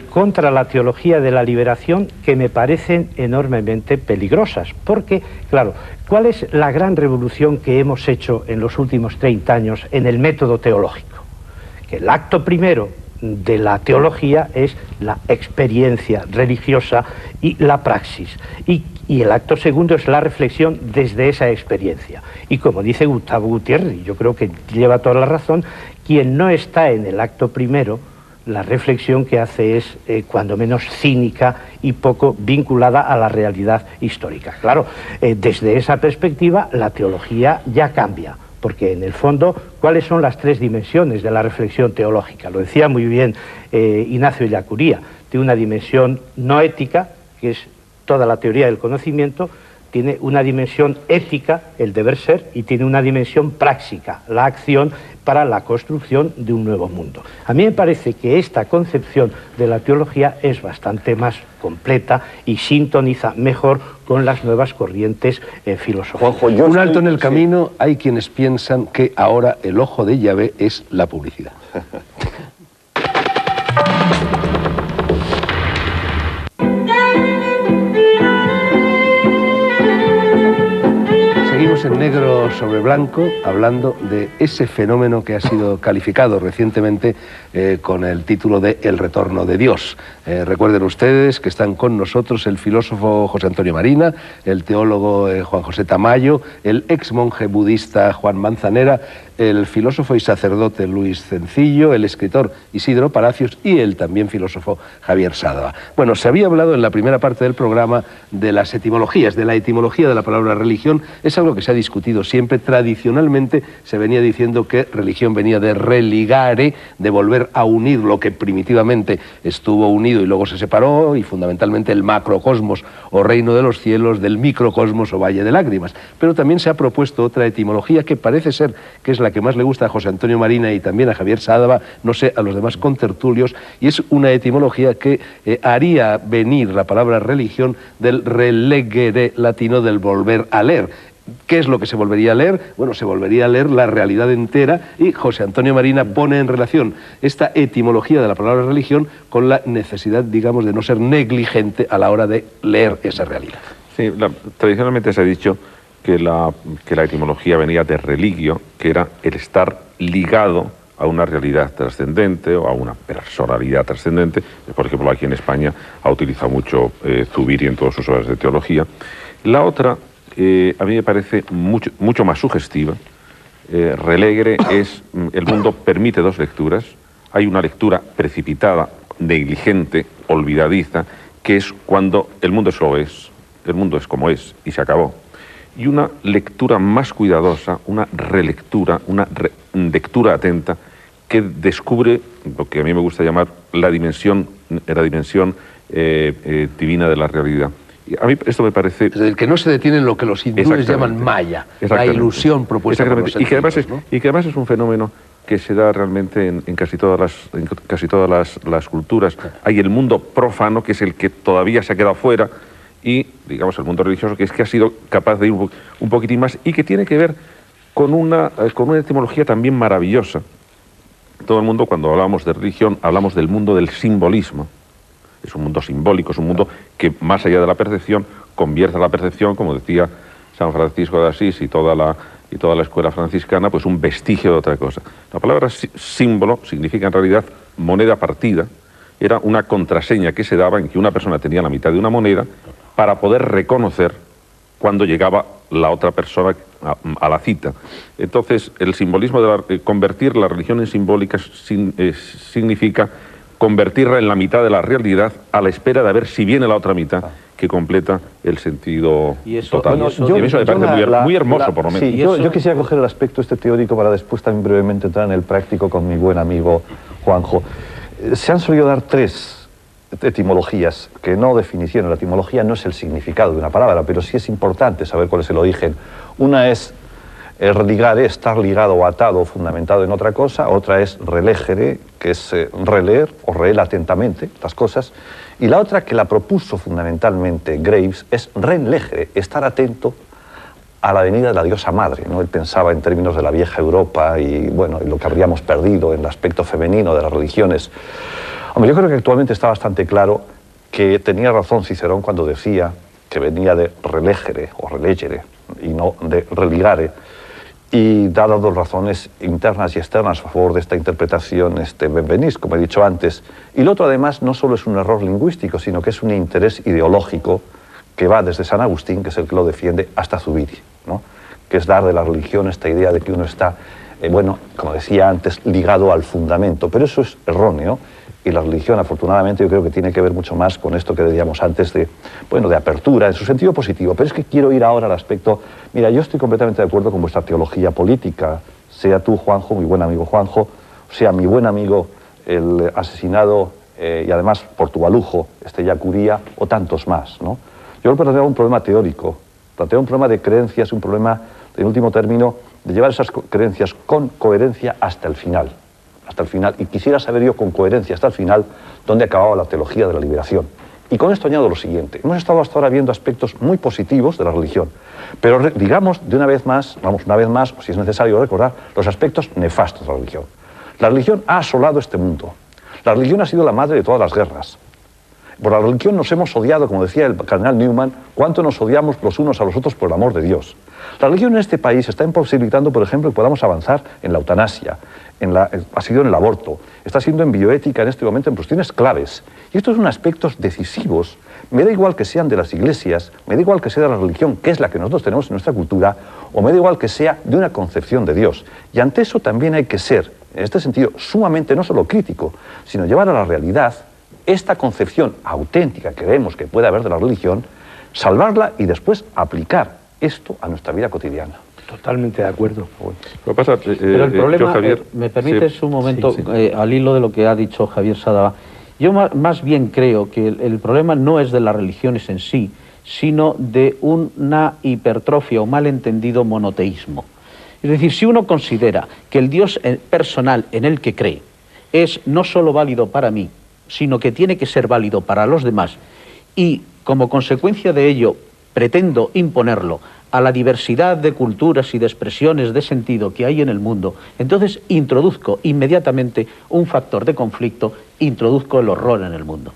contra la teología de la liberación que me parecen enormemente peligrosas, porque, claro, ¿cuál es la gran revolución que hemos hecho en los últimos 30 años en el método teológico? Que el acto primero de la teología es la experiencia religiosa y la praxis. Y el acto segundo es la reflexión desde esa experiencia. Y como dice Gustavo Gutiérrez, y yo creo que lleva toda la razón, quien no está en el acto primero, la reflexión que hace es, cuando menos, cínica y poco vinculada a la realidad histórica. Claro, desde esa perspectiva, la teología ya cambia, porque en el fondo, ¿cuáles son las tres dimensiones de la reflexión teológica? Lo decía muy bien Ignacio Ellacuría, tiene una dimensión no ética, que es toda la teoría del conocimiento, tiene una dimensión ética, el deber ser, y tiene una dimensión práctica, la acción para la construcción de un nuevo mundo. A mí me parece que esta concepción de la teología es bastante más completa y sintoniza mejor con las nuevas corrientes filosóficas. Un alto en el camino, hay quienes piensan que ahora el ojo de Yahvé es la publicidad. Seguimos en negro sobre blanco hablando de ese fenómeno que ha sido calificado recientemente con el título de El retorno de Dios. Recuerden ustedes que están con nosotros el filósofo José Antonio Marina, el teólogo Juan José Tamayo, el ex monje budista Juan Manzanera, el filósofo y sacerdote Luis Cencillo, el escritor Isidro Palacios y el también filósofo Javier Sádava. Bueno, se había hablado en la primera parte del programa de las etimologías, de la etimología de la palabra religión. Es algo que se ha discutido siempre. Tradicionalmente se venía diciendo que religión venía de religare, de volver a unir lo que primitivamente estuvo unido y luego se separó, y fundamentalmente el macrocosmos o reino de los cielos del microcosmos o valle de lágrimas. Pero también se ha propuesto otra etimología que parece ser que es la que más le gusta a José Antonio Marina y también a Javier Sádava, no sé, a los demás contertulios, y es una etimología que haría venir la palabra religión del relegere latino, del volver a leer. ¿Qué es lo que se volvería a leer? Bueno, se volvería a leer la realidad entera, y José Antonio Marina pone en relación esta etimología de la palabra religión con la necesidad, digamos, de no ser negligente a la hora de leer esa realidad. Sí, tradicionalmente se ha dicho que la etimología venía de religio, que era el estar ligado a una realidad trascendente o a una personalidad trascendente. Por ejemplo, aquí en España ha utilizado mucho Zubiri en todas sus obras de teología. La otra, a mí me parece mucho más sugestiva. Relegere es, el mundo permite dos lecturas. Hay una lectura precipitada, negligente, olvidadiza, que es cuando el mundo solo es, el mundo es como es y se acabó. Y una lectura más cuidadosa, una relectura, una lectura atenta, que descubre lo que a mí me gusta llamar la dimensión divina de la realidad. Y a mí esto me parece... Es decir, que no se detiene en lo que los hindúes llaman maya, la ilusión propuesta por los científicos, y que además es un fenómeno que se da realmente en casi todas las culturas. Hay el mundo profano, que es el que todavía se ha quedado fuera, y, digamos, el mundo religioso, que es que ha sido capaz de ir un poquitín más, y que tiene que ver con una etimología también maravillosa. Todo el mundo, cuando hablamos de religión, hablamos del mundo del simbolismo. Es un mundo simbólico, es un mundo que, más allá de la percepción, convierte la percepción, como decía San Francisco de Asís y toda la escuela franciscana, pues un vestigio de otra cosa. La palabra símbolo significa en realidad moneda partida. Era una contraseña que se daba en que una persona tenía la mitad de una moneda para poder reconocer cuando llegaba la otra persona a la cita. Entonces, el simbolismo de convertir la religión en simbólica significa convertirla en la mitad de la realidad a la espera de ver si viene la otra mitad que completa el sentido total. Bueno, y eso me parece muy hermoso, por lo menos. Sí, yo quisiera coger el aspecto teórico para después también brevemente entrar en el práctico con mi buen amigo Juanjo. Se han solido dar tres etimologías, que no definición. La etimología no es el significado de una palabra, pero sí es importante saber cuál es el origen. Una es religare, estar ligado o atado o fundamentado en otra cosa. Otra es relegere, que es releer o reel atentamente las cosas. Y la otra, que la propuso fundamentalmente Graves, es renlegere, estar atento a la venida de la diosa madre, ¿no? Él pensaba en términos de la vieja Europa y, bueno, y lo que habríamos perdido en el aspecto femenino de las religiones. Hombre, yo creo que actualmente está bastante claro que tenía razón Cicerón cuando decía que venía de relegere o relegere y no de religare, y da dos razones internas y externas a favor de esta interpretación Benveniste, como he dicho antes. Y lo otro, además, no solo es un error lingüístico, sino que es un interés ideológico que va desde San Agustín, que es el que lo defiende, hasta Zubiri, ¿no? Que es dar de la religión esta idea de que uno está, bueno, como decía antes, ligado al fundamento. Pero eso es erróneo, y la religión, afortunadamente, yo creo que tiene que ver mucho más con esto que decíamos antes de, bueno, de apertura, en su sentido positivo. Pero es que quiero ir ahora al aspecto... Mira, yo estoy completamente de acuerdo con vuestra teología política, sea tú, Juanjo, mi buen amigo Juanjo, sea mi buen amigo el asesinado, y además Portugalujo, Yacuría, o tantos más, ¿no? Yo lo planteo un problema teórico, planteo un problema de creencias, un problema, en último término, de llevar esas creencias con coherencia hasta el final. Hasta el final. Y quisiera saber yo con coherencia hasta el final dónde acababa la teología de la liberación. Y con esto añado lo siguiente. Hemos estado hasta ahora viendo aspectos muy positivos de la religión, pero digamos de una vez más, o si es necesario recordar, los aspectos nefastos de la religión. La religión ha asolado este mundo. La religión ha sido la madre de todas las guerras. Por la religión nos hemos odiado, como decía el cardenal Newman, cuánto nos odiamos los unos a los otros por el amor de Dios. La religión en este país está imposibilitando, por ejemplo, que podamos avanzar en la eutanasia, ha sido en el aborto, está siendo en bioética en este momento en cuestiones claves. Y estos son aspectos decisivos. Me da igual que sean de las iglesias, me da igual que sea de la religión, que es la que nosotros tenemos en nuestra cultura, o me da igual que sea de una concepción de Dios. Y ante eso también hay que ser, en este sentido, sumamente no solo crítico, sino llevar a la realidad esta concepción auténtica que vemos que puede haber de la religión, salvarla y después aplicar esto a nuestra vida cotidiana. Totalmente de acuerdo. Lo que pasa, Pero el problema, Javier, ¿me permites sí, un momento, sí, sí. al hilo de lo que ha dicho Javier Sadaba? Yo más bien creo que el problema no es de las religiones en sí, sino de una hipertrofia o malentendido monoteísmo. Es decir, si uno considera que el Dios personal en el que cree es no solo válido para mí, sino que tiene que ser válido para los demás, y como consecuencia de ello pretendo imponerlo a la diversidad de culturas y de expresiones de sentido que hay en el mundo, entonces introduzco inmediatamente un factor de conflicto, introduzco el horror en el mundo.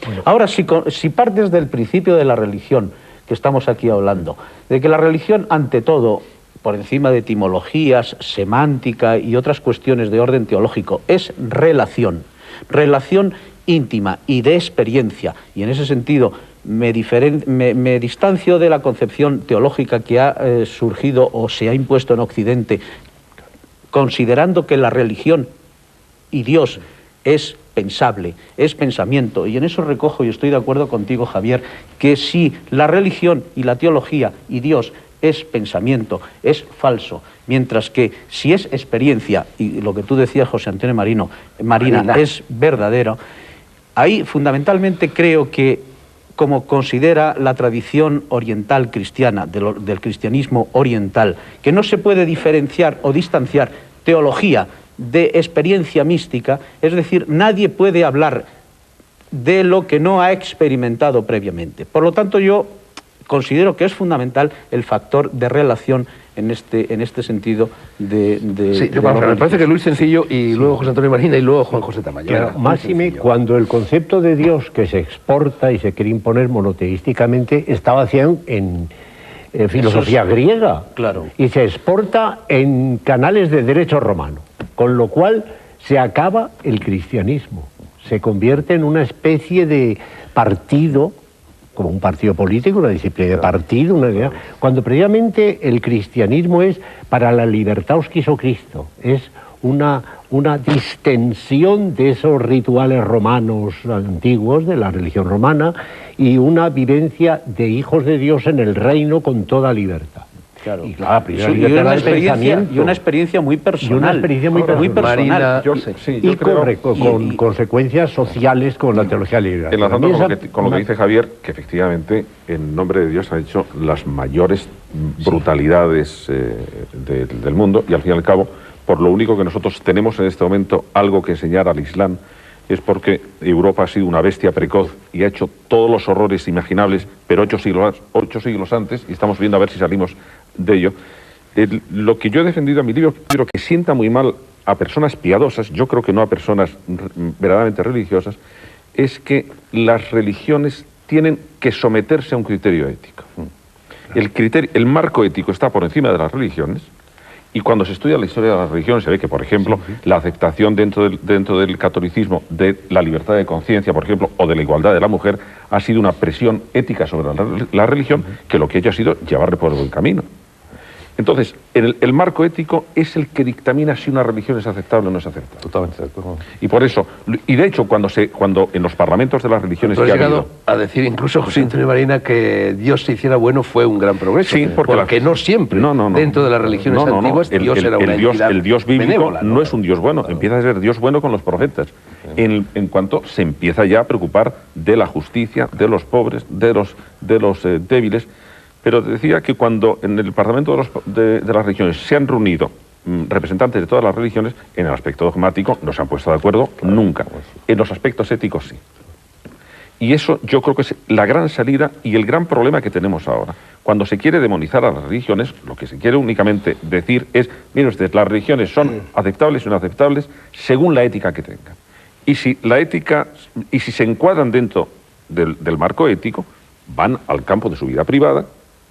Bueno. Ahora, si partes del principio de la religión, que estamos aquí hablando, de que la religión, ante todo, por encima de etimologías, semántica y otras cuestiones de orden teológico, es relación íntima y de experiencia, y en ese sentido me distancio de la concepción teológica que ha surgido o se ha impuesto en Occidente, considerando que la religión y Dios es pensable, es pensamiento, y en eso recojo y estoy de acuerdo contigo, Javier, que si la religión y la teología y Dios es pensamiento, es falso, mientras que si es experiencia, y lo que tú decías, José Antonio Marina, es verdadero, ahí fundamentalmente creo que, como considera la tradición oriental cristiana, del cristianismo oriental, que no se puede diferenciar o distanciar teología de experiencia mística, es decir, nadie puede hablar de lo que no ha experimentado previamente. Por lo tanto, yo considero que es fundamental el factor de relación en este sentido Sí, me parece que Luis Sencillo y luego José Antonio Marina y luego Juan José Tamayo. Claro, máxime cuando el concepto de Dios que se exporta y se quiere imponer monoteísticamente está basado en filosofía griega. Claro. Y se exporta en canales de derecho romano, con lo cual se acaba el cristianismo. Se convierte en una especie de partido, como un partido político, una disciplina de partido, una idea, cuando previamente el cristianismo es para la libertad os quiso Cristo, es una distensión de esos rituales romanos antiguos, de la religión romana, y una vivencia de hijos de Dios en el reino con toda libertad. Claro. Y claro, y una experiencia muy personal. Y una experiencia muy personal. Marina, Y con consecuencias sociales con la teología liberal. Enlazando con lo que dice Javier, que efectivamente en nombre de Dios ha hecho las mayores brutalidades del mundo, y al fin y al cabo, por lo único que nosotros tenemos en este momento algo que enseñar al Islam, es porque Europa ha sido una bestia precoz y ha hecho todos los horrores imaginables, pero 8 siglos antes, y estamos viendo a ver si salimos de ello. Lo que yo he defendido en mi libro, que sienta muy mal a personas piadosas, yo creo que no a personas verdaderamente religiosas, es que las religiones tienen que someterse a un criterio ético. El marco ético está por encima de las religiones. Y cuando se estudia la historia de las religiones se ve que, por ejemplo, la aceptación dentro del catolicismo de la libertad de conciencia, por ejemplo, o de la igualdad de la mujer, ha sido una presión ética sobre la religión que lo que ha hecho ha sido llevarle por el buen camino. Entonces, el marco ético es el que dictamina si una religión es aceptable o no es aceptable. Totalmente de acuerdo. Y por eso, y de hecho, cuando en los parlamentos de las religiones... Tú has llegado a decir incluso, José Antonio Marina, que Dios se hiciera bueno fue un gran progreso. Sí, porque no siempre dentro de las religiones antiguas Dios era una entidad el Dios bíblico benévola, no es un Dios bueno, empieza a ser Dios bueno con los profetas. En cuanto se empieza ya a preocupar de la justicia, de los pobres, de los débiles. Pero decía que cuando en el Parlamento de las religiones se han reunido representantes de todas las religiones, en el aspecto dogmático no se han puesto de acuerdo nunca. En los aspectos éticos sí. Y eso yo creo que es la gran salida y el gran problema que tenemos ahora. Cuando se quiere demonizar a las religiones, lo que se quiere únicamente decir es, miren ustedes, las religiones son aceptables o inaceptables según la ética que tengan. Y si se encuadran dentro del marco ético, van al campo de su vida privada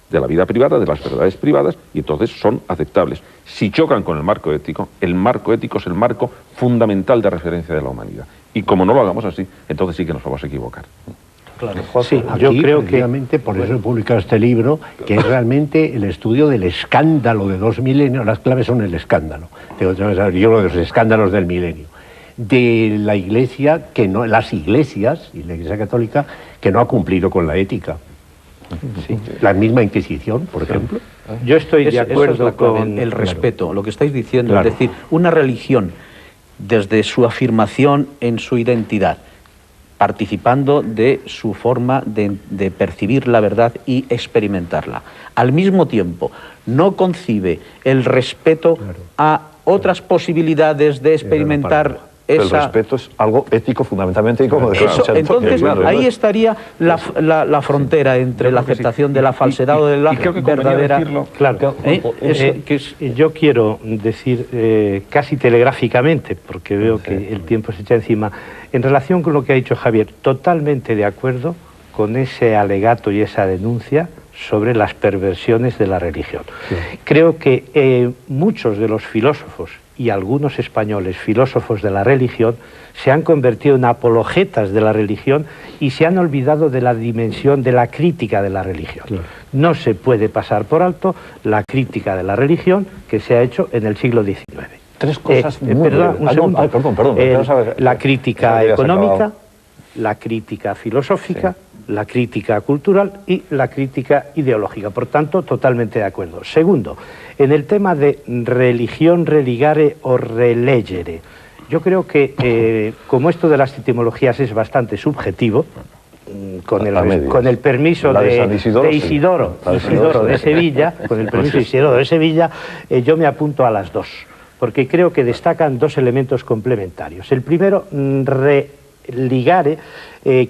de la vida privada, de las verdades privadas, y entonces son aceptables. Si chocan con el marco ético es el marco fundamental de referencia de la humanidad. Y como no lo hagamos así, entonces sí que nos vamos a equivocar. Claro, sí, Aquí, yo creo que... precisamente, por eso he publicado este libro, que es realmente el estudio del escándalo de 2 milenios. Las claves son el escándalo. Yo lo de los escándalos del milenio. De la Iglesia, las iglesias, y la Iglesia Católica, que no ha cumplido con la ética. Sí. La misma Inquisición, por ejemplo. Yo estoy de acuerdo es la clave, con el respeto, lo que estáis diciendo, Claro. es decir, una religión desde su afirmación en su identidad, participando de su forma de percibir la verdad y experimentarla. Al mismo tiempo, no concibe el respeto a otras posibilidades de experimentar El esa... respeto es algo ético fundamentalmente, y como decía Eso, José Antonio, entonces, claro, ahí ¿no? estaría la frontera entre la aceptación de la falsedad o de la creo que convenía verdadera... decirlo. Claro, yo quiero decir casi telegráficamente, porque veo que el tiempo se echa encima, en relación con lo que ha dicho Javier, totalmente de acuerdo con ese alegato y esa denuncia sobre las perversiones de la religión. Sí. Creo que muchos de los filósofos y algunos españoles filósofos de la religión se han convertido en apologetas de la religión y se han olvidado de la dimensión de la crítica de la religión. Claro. No se puede pasar por alto la crítica de la religión que se ha hecho en el siglo XIX. Tres cosas muy perdón. La crítica económica, la crítica filosófica, la crítica cultural y la crítica ideológica. Por tanto, totalmente de acuerdo. Segundo, en el tema de religión, religare o relegere, yo creo que como esto de las etimologías es bastante subjetivo, con el permiso de Isidoro de Sevilla, con el permiso de Isidoro de Sevilla, yo me apunto a las dos, porque creo que destacan dos elementos complementarios. El primero, religare,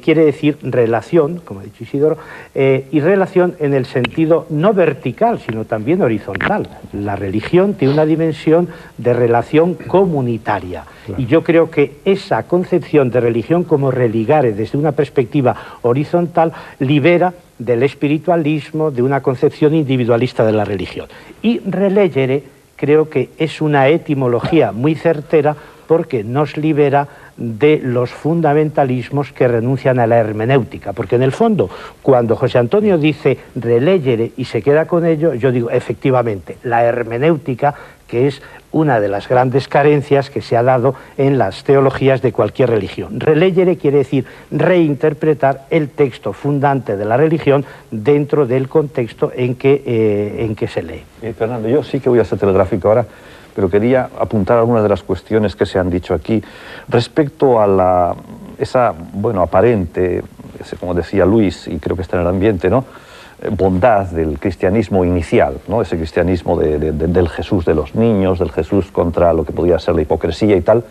quiere decir relación, como ha dicho Isidoro, y relación en el sentido no vertical, sino también horizontal. La religión tiene una dimensión de relación comunitaria. Claro. Y yo creo que esa concepción de religión como religare desde una perspectiva horizontal libera del espiritualismo, de una concepción individualista de la religión. Y relegere creo que es una etimología muy certera porque nos libera de los fundamentalismos que renuncian a la hermenéutica, porque en el fondo, cuando José Antonio dice relegere y se queda con ello, yo digo, efectivamente, la hermenéutica, que es una de las grandes carencias que se ha dado en las teologías de cualquier religión. Relegere quiere decir reinterpretar el texto fundante de la religión dentro del contexto en que se lee. Fernando, yo sí que voy a ser telegráfico ahora, pero quería apuntar algunas de las cuestiones que se han dicho aquí respecto a esa aparente, como decía Luis, y creo que está en el ambiente, ¿no?, bondad del cristianismo inicial, ¿no?, ese cristianismo del Jesús de los niños, del Jesús contra lo que podía ser la hipocresía y tal.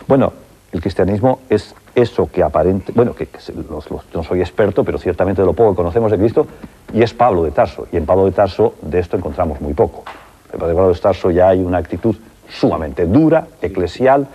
Bueno, el cristianismo es eso que aparente, no soy experto, pero ciertamente de lo poco que conocemos de Cristo, y es Pablo de Tarso, y en Pablo de Tarso de esto encontramos muy poco. En Pablo de Tarso ya hay una actitud sumamente dura, eclesial,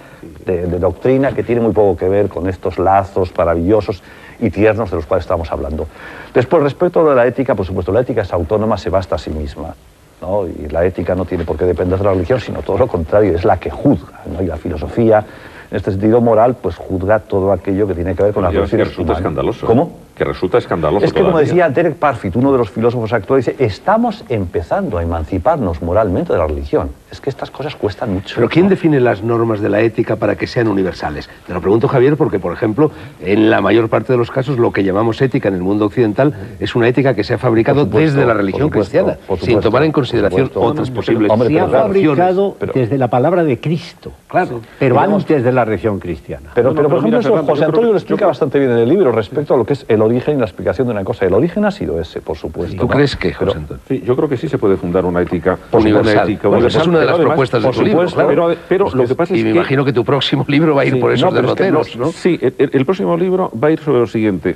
de doctrina, que tiene muy poco que ver con estos lazos maravillosos y tiernos de los cuales estamos hablando. Después, respecto a la ética, por supuesto, la ética es autónoma, se basta a sí misma, ¿no? Y la ética no tiene por qué depender de la religión, sino todo lo contrario, es la que juzga, ¿no? Y la filosofía, en este sentido moral, pues juzga todo aquello que tiene que ver con las cuestiones resulta escandaloso. ¿Cómo? Que resulta escandaloso. Es que, como decía Derek Parfit, uno de los filósofos actuales, dice, estamos empezando a emanciparnos moralmente de la religión. Es que estas cosas cuestan mucho. Pero ¿quién define las normas de la ética para que sean universales? Te lo pregunto, Javier, porque, por ejemplo, en la mayor parte de los casos, lo que llamamos ética en el mundo occidental es una ética que se ha fabricado desde la religión cristiana, sin tomar en consideración otras posibles. Se ha fabricado desde la palabra de Cristo, claro, pero antes de la religión cristiana. Pero por ejemplo, eso José Antonio lo explica bastante bien en el libro respecto a lo que es el origen y la explicación de una cosa. El origen ha sido ese, por supuesto. ¿Tú crees que, José Antonio? Sí, yo creo que sí se puede fundar una ética universal. Es una de las propuestas de tu libro, claro. Pero lo que pasa es que... Y me imagino que tu próximo libro va a ir por esos derroteros, ¿no? Sí, el próximo libro va a ir sobre lo siguiente.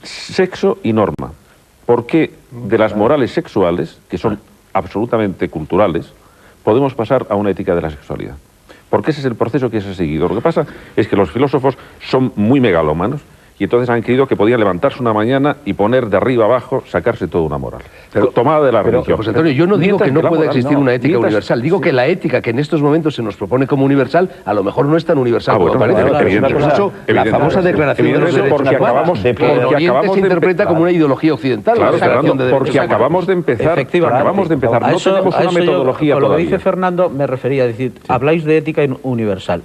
Sexo y norma. ¿Por qué de las morales sexuales, que son absolutamente culturales, podemos pasar a una ética de la sexualidad? Porque ese es el proceso que se ha seguido. Lo que pasa es que los filósofos son muy megalómanos Y entonces han creído que podían levantarse una mañana y poner de arriba abajo, sacarse toda una moral. Tomada de la religión. José Antonio, yo no digo que no pueda existir una ética universal. Digo que la ética que en estos momentos se nos propone como universal, a lo mejor no es tan universal como parece. Incluso la famosa declaración de los derechos humanos, que en Oriente se interpreta como una ideología occidental. Claro, Fernando, porque acabamos de empezar. Acabamos de empezar. No tenemos una metodología todavía. Con lo que dice todavía. Fernando me refería a decir, habláis de ética universal.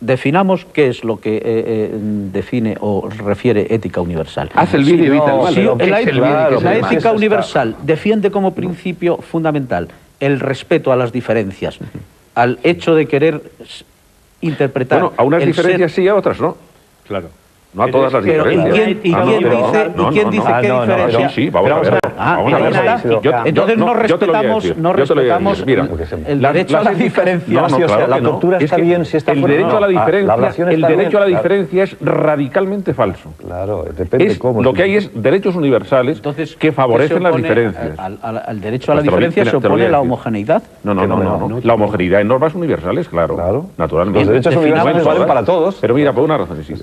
Definamos qué es lo que define o refiere ética universal. Haz el bien y evita el mal. Sí, la mal. ética universal defiende como principio fundamental el respeto a las diferencias, al hecho de querer interpretar. Bueno, a unas diferencias sí y a otras no. Claro. No a todas las diferencias. ¿Y quién dice qué diferencia? Sí, vamos a ver. Entonces no respetamos el derecho a la diferencia. La tortura está bien si está el derecho a la diferencia. El derecho a la diferencia es radicalmente falso. Claro, depende de cómo. Lo que hay es derechos universales que favorecen las diferencias. Al derecho a la diferencia se opone la homogeneidad. No. La homogeneidad en normas universales, claro. Naturalmente. Los derechos universales valen para todos. Pero mira, por una razón, sí.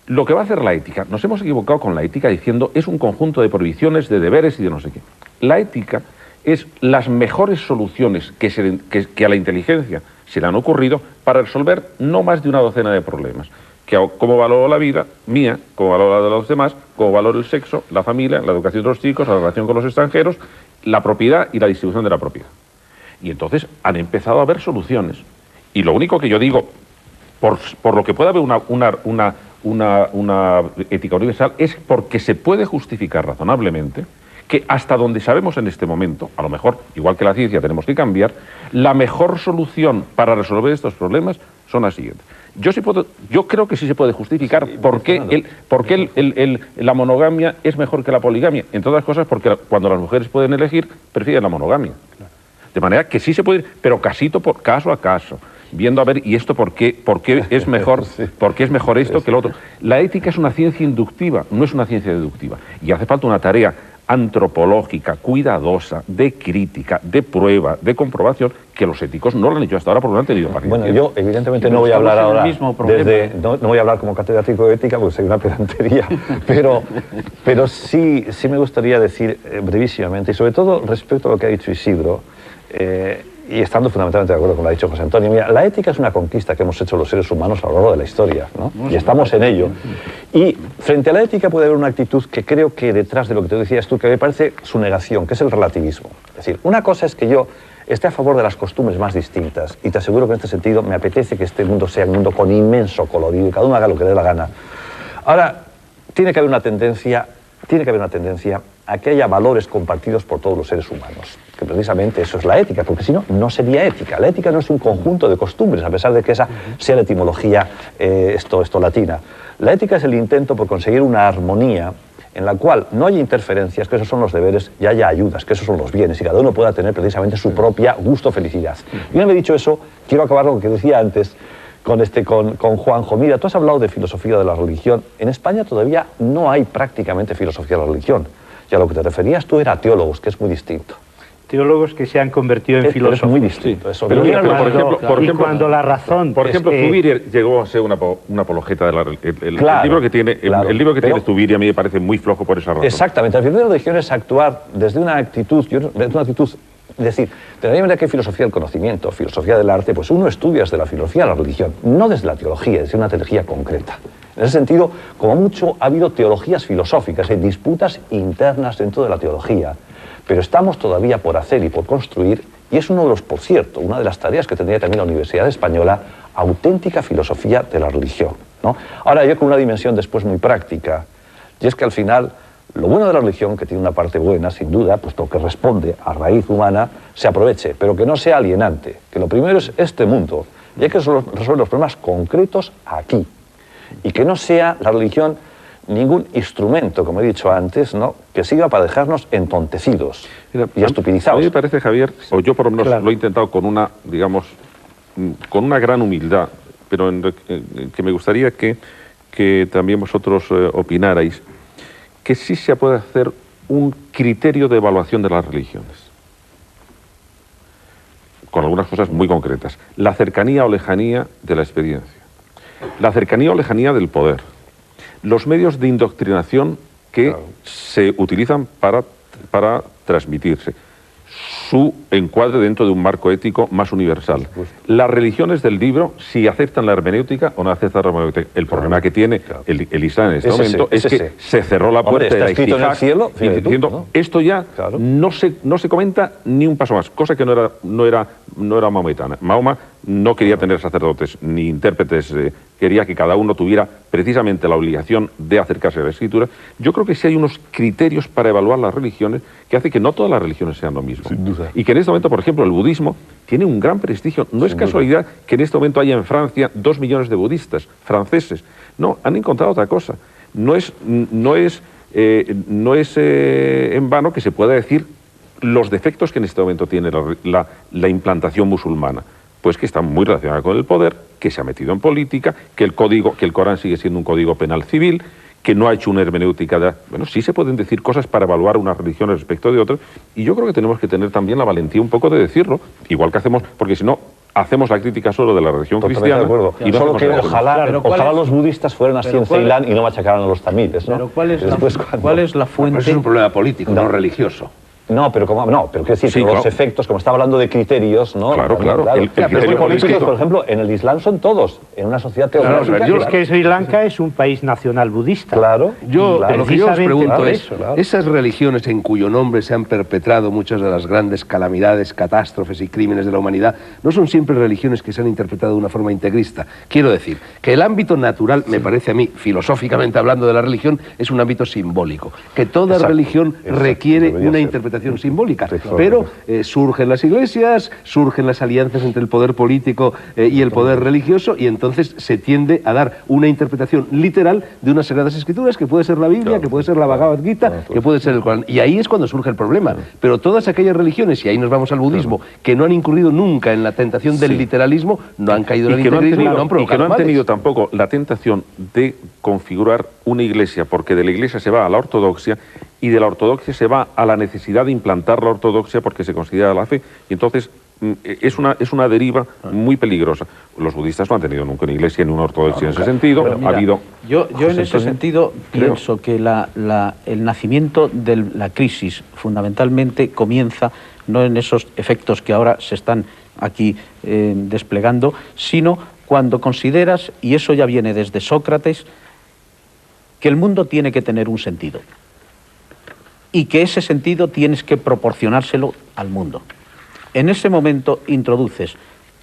Lo que va a hacer la ética, nos hemos equivocado con la ética diciendo es un conjunto de prohibiciones, de deberes y de no sé qué. La ética es las mejores soluciones que a la inteligencia se le han ocurrido para resolver no más de una docena de problemas. Cómo valoro la vida mía, cómo valoro la de los demás, cómo valoro el sexo, la familia, la educación de los chicos, la relación con los extranjeros, la propiedad y la distribución de la propiedad. Y entonces han empezado a haber soluciones. Y lo único que yo digo, por lo que pueda haber una ética universal, es porque se puede justificar razonablemente que hasta donde sabemos en este momento, a lo mejor, igual que la ciencia tenemos que cambiar, la mejor solución para resolver estos problemas son las siguientes. Yo creo que sí se puede justificar por qué la monogamia es mejor que la poligamia. Entre otras cosas porque cuando las mujeres pueden elegir, prefieren la monogamia. De manera que sí se puede, pero caso a caso. Viendo a ver, ¿y esto por qué es mejor, por qué es mejor esto que lo otro? La ética es una ciencia inductiva, no es una ciencia deductiva. Y hace falta una tarea antropológica, cuidadosa, de crítica, de prueba, de comprobación, que los éticos no lo han hecho hasta ahora porque no han tenido paciencia. Bueno, yo evidentemente no voy a hablar ahora no voy a hablar como catedrático de ética porque soy una pedantería, pero sí me gustaría decir brevísimamente, y sobre todo respecto a lo que ha dicho Isidro, y estando fundamentalmente de acuerdo con lo que ha dicho José Antonio, mira, la ética es una conquista que hemos hecho los seres humanos a lo largo de la historia, ¿no? Y estamos en ello. Y frente a la ética puede haber una actitud que creo que detrás de lo que te decías tú, que me parece su negación, que es el relativismo. Es decir, una cosa es que yo esté a favor de las costumbres más distintas, y te aseguro que en este sentido me apetece que este mundo sea un mundo con inmenso colorido y cada uno haga lo que le dé la gana. Ahora, tiene que haber una tendencia a que haya valores compartidos por todos los seres humanos, que precisamente eso es la ética, porque si no, no sería ética. La ética no es un conjunto de costumbres, a pesar de que esa sea la etimología esto latina. La ética es el intento por conseguir una armonía en la cual no haya interferencias, que esos son los deberes, y haya ayudas, que esos son los bienes, y cada uno pueda tener precisamente su propia gusto, felicidad. Y una vez dicho eso, quiero acabar con lo que decía antes, con Juanjo. Mira, tú has hablado de filosofía de la religión. En España todavía no hay prácticamente filosofía de la religión. Y a lo que te referías tú era a teólogos, que es muy distinto. Teólogos que se han convertido en filósofos. Es muy distinto. Eso. Pero mira, por ejemplo, cuando la razón... Por ejemplo, Zubiri llegó a ser una apologeta de la religión. El libro que tiene, tiene Zubiri a mí me parece muy flojo por esa razón. Exactamente. La filosofía de la religión es actuar desde una actitud, es decir, de la misma manera que hay filosofía del conocimiento, filosofía del arte, pues uno estudia desde la filosofía de la religión, no desde la teología, desde una teología concreta. En ese sentido, como mucho, ha habido teologías filosóficas, hay disputas internas dentro de la teología, pero estamos todavía por hacer y por construir, y es uno de los, por cierto, una de las tareas que tendría también la Universidad Española, auténtica filosofía de la religión, ¿no? Ahora, yo con una dimensión después muy práctica, y es que al final, lo bueno de la religión, que tiene una parte buena, sin duda, puesto que responde a raíz humana, se aproveche, pero que no sea alienante, que lo primero es este mundo, y hay que resolver los problemas concretos aquí, y que no sea la religión ningún instrumento, como he dicho antes, ¿no?, que sirva para dejarnos entontecidos y estupidizados. A mí me parece, Javier, o yo por lo menos lo he intentado con una, digamos, con una gran humildad, pero que me gustaría que también vosotros opinarais, que sí se puede hacer un criterio de evaluación de las religiones, con algunas cosas muy concretas. La cercanía o lejanía de la experiencia, la cercanía o lejanía del poder, los medios de indoctrinación que se utilizan para transmitirse, su encuadre dentro de un marco ético más universal. Las religiones del libro, si aceptan la hermenéutica o no aceptan la hermenéutica. El problema que tiene el Islam en este momento es que se cerró la puerta de la ijtihad, diciendo, ¿no? Esto ya no se comenta ni un paso más, cosa que no era maometana. Mahoma no quería tener sacerdotes ni intérpretes, quería que cada uno tuviera precisamente la obligación de acercarse a la escritura. Yo creo que sí hay unos criterios para evaluar las religiones que hace que no todas las religiones sean lo mismo. Y que en este momento, por ejemplo, el budismo tiene un gran prestigio. No es casualidad que en este momento haya en Francia 2 millones de budistas franceses. No, han encontrado otra cosa. No es en vano que se pueda decir los defectos que en este momento tiene la implantación musulmana. Pues que está muy relacionada con el poder, que se ha metido en política, que el Corán sigue siendo un código penal civil, que no ha hecho una hermenéutica de... Bueno, sí se pueden decir cosas para evaluar unas religiones respecto de otras, y yo creo que tenemos que tener también la valentía un poco de decirlo, igual que hacemos, porque si no, hacemos la crítica solo de la religión cristiana. De acuerdo. Y no solo que ojalá los budistas fueran así en Ceilán y no machacaran a los tamíes, ¿no? Pero ¿cuál es la fuente? Eso es un problema político, no religioso. No, pero quiero decir, los efectos, como está hablando de criterios, ¿no? Claro. El criterio político, por ejemplo, en el Islam son todos, en una sociedad teocrática. Es que Sri Lanka es un país nacional budista. Claro. Lo que yo os pregunto es, esas religiones en cuyo nombre se han perpetrado muchas de las grandes calamidades, catástrofes y crímenes de la humanidad, ¿no son siempre religiones que se han interpretado de una forma integrista? Quiero decir, que el ámbito natural, me parece a mí, filosóficamente hablando de la religión, es un ámbito simbólico, que toda religión requiere una interpretación simbólica, pero surgen las iglesias, surgen las alianzas entre el poder político y el poder religioso, y entonces se tiende a dar una interpretación literal de unas sagradas escrituras, que puede ser la Biblia, que puede ser la Bhagavad Gita, que puede ser el Corán, y ahí es cuando surge el problema. Pero todas aquellas religiones, y ahí nos vamos al budismo, que no han incurrido nunca en la tentación del literalismo, no han caído en el integrismo, no han provocado y que no han males. tenido tampoco la tentación de configurar una iglesia, porque de la iglesia se va a la ortodoxia, y de la ortodoxia se va a la necesidad de implantar la ortodoxia porque se considera la fe, y entonces es una deriva muy peligrosa. Los budistas no han tenido nunca una iglesia ni una ortodoxia en ese sentido. Mira, ha habido... Yo en ese sentido pienso que el nacimiento de la crisis fundamentalmente comienza no en esos efectos que ahora se están aquí desplegando, sino cuando consideras, y eso ya viene desde Sócrates, que el mundo tiene que tener un sentido. Y que ese sentido tienes que proporcionárselo al mundo. En ese momento introduces...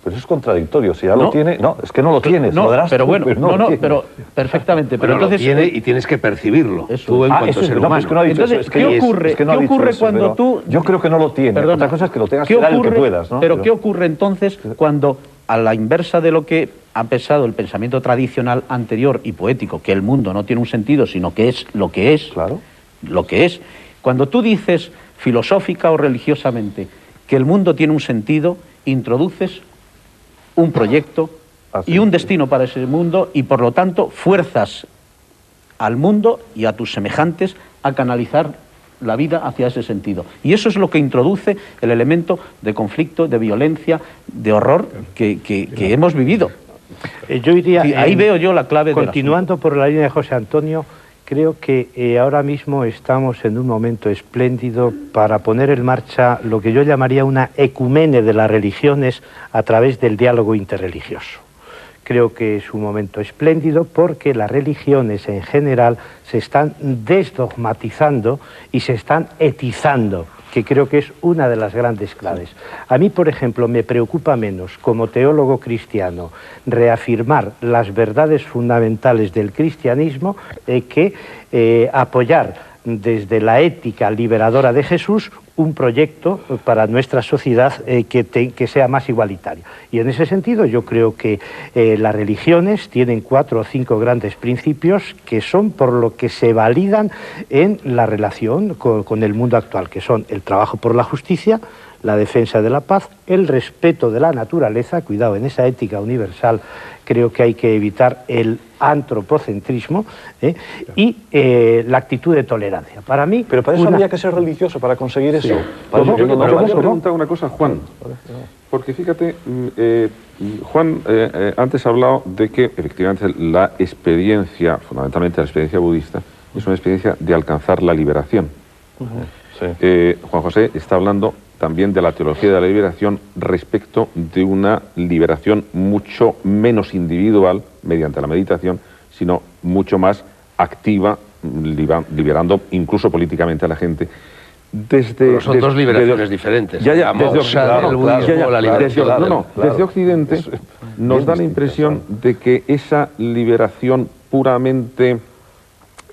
Pero eso es contradictorio, si ya lo tiene... No, es que no lo tienes, no, lo darás pero tú, bueno, pero perfectamente. Pero Bueno, entonces... lo tiene y tienes que percibirlo, tú en cuanto ser humano. Es que no ha dicho Entonces, eso, ¿qué ocurre cuando tú... Yo creo que no lo tiene. Perdona, otra cosa es que lo tengas que dar el que puedas, ¿no? Pero ¿qué ocurre entonces cuando, a la inversa de lo que ha pensado el pensamiento tradicional anterior y poético, que el mundo no tiene un sentido, sino que es lo que es, lo que es, cuando tú dices filosófica o religiosamente que el mundo tiene un sentido, introduces un proyecto y un destino para ese mundo, y por lo tanto fuerzas al mundo y a tus semejantes a canalizar la vida hacia ese sentido. Y eso es lo que introduce el elemento de conflicto, de violencia, de horror que hemos vivido. Yo diría, ahí veo yo la clave. Continuando por la línea de José Antonio, creo que ahora mismo estamos en un momento espléndido para poner en marcha lo que yo llamaría una ecumene de las religiones a través del diálogo interreligioso. Creo que es un momento espléndido porque las religiones en general se están desdogmatizando y se están etizando, que creo que es una de las grandes claves. A mí, por ejemplo, me preocupa menos, como teólogo cristiano, reafirmar las verdades fundamentales del cristianismo que apoyar desde la ética liberadora de Jesús un proyecto para nuestra sociedad que sea más igualitario. Y en ese sentido yo creo que las religiones tienen 4 o 5 grandes principios que son por lo que se validan en la relación con el mundo actual, que son el trabajo por la justicia, la defensa de la paz, el respeto de la naturaleza, cuidado, en esa ética universal creo que hay que evitar el antropocentrismo y la actitud de tolerancia. Para mí... Pero para eso habría que ser religioso, para conseguir eso. Yo me he preguntado una cosa, Juan, porque fíjate, Juan antes ha hablado de que efectivamente la experiencia, fundamentalmente la experiencia budista, es una experiencia de alcanzar la liberación. Sí. Juan José está hablando también de la teología de la liberación respecto de una liberación mucho menos individual mediante la meditación, sino mucho más activa, liberando incluso políticamente a la gente. Pero son dos liberaciones diferentes. Desde Occidente nos da la impresión de que esa liberación puramente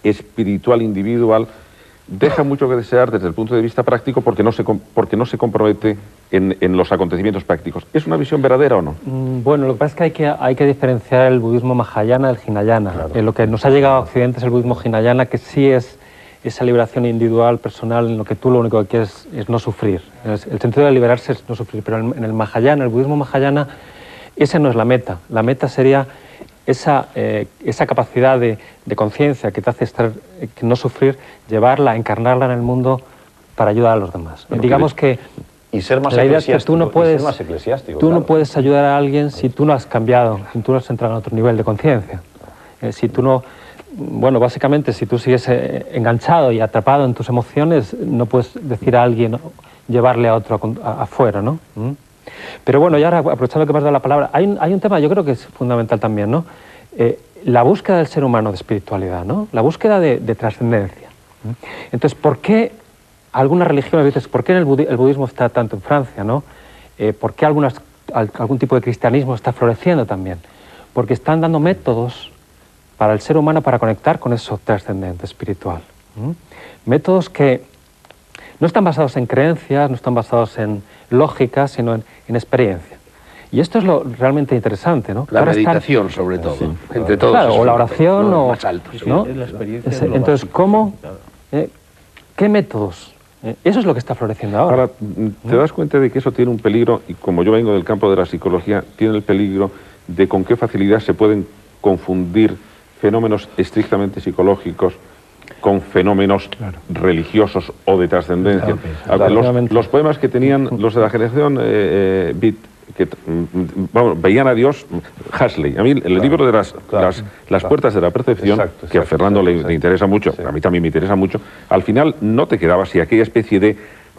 espiritual, individual, deja mucho que desear desde el punto de vista práctico porque no se compromete en los acontecimientos prácticos. ¿Es una visión verdadera o no? Bueno, lo que pasa es que hay que diferenciar el budismo mahayana del hinayana. Claro. Lo que nos ha llegado a Occidente es el budismo hinayana, que sí es esa liberación individual, personal, en lo que tú lo único que quieres es no sufrir. El sentido de liberarse es no sufrir, pero en el mahayana, el budismo mahayana, esa no es la meta. La meta sería esa capacidad de conciencia que te hace que no sufrir, llevarla, encarnarla en el mundo para ayudar a los demás. Bueno, digamos que y ser más la idea es que tú no puedes, no puedes ayudar a alguien si tú no has cambiado, si tú no has entrado en otro nivel de conciencia. Si tú no, bueno, básicamente si tú sigues enganchado y atrapado en tus emociones, no puedes decir a alguien, llevarle a otro afuera, ¿no? Pero bueno, y ahora, aprovechando que me has dado la palabra, hay un tema, yo creo que es fundamental también, ¿no? La búsqueda del ser humano de espiritualidad, ¿no? La búsqueda de trascendencia. Entonces, ¿por qué algunas religiones, dices, por qué el budismo está tanto en Francia, ¿no? ¿Por qué algún tipo de cristianismo está floreciendo también? Porque están dando métodos para el ser humano para conectar con eso trascendente, espiritual. Métodos que no están basados en creencias, no están basados en lógica, sino en experiencia. Y esto es lo realmente interesante, ¿no? La meditación, sobre todo, sí, entre todos. Claro, o la oración, o más altos, ¿no? La experiencia entonces, ¿cómo? ¿Qué métodos? Eso es lo que está floreciendo ahora. Ahora, te das cuenta de que eso tiene un peligro, y como yo vengo del campo de la psicología, tiene el peligro de con qué facilidad se pueden confundir fenómenos estrictamente psicológicos con fenómenos religiosos o de trascendencia. Los poemas que tenían los de la generación Beat, que veían a Dios, Huxley. A mí el libro de las puertas de la percepción, que a Fernando le interesa mucho, a mí también me interesa mucho, al final no te quedaba así aquella especie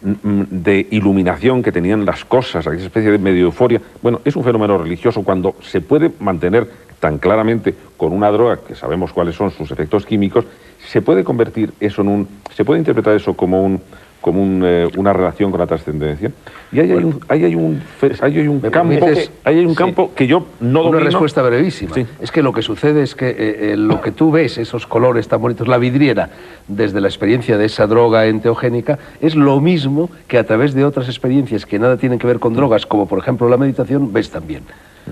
de iluminación que tenían las cosas, aquella especie de medio euforia. Bueno, es un fenómeno religioso cuando se puede mantener tan claramente con una droga, que sabemos cuáles son sus efectos químicos, se puede convertir eso se puede interpretar eso como una relación con la trascendencia. Y ahí hay un campo que yo no domino. Una respuesta brevísima. Sí. Es que lo que sucede es que lo que tú ves, esos colores tan bonitos, la vidriera, desde la experiencia de esa droga enteogénica, es lo mismo que a través de otras experiencias que nada tienen que ver con drogas, como por ejemplo la meditación, ves también.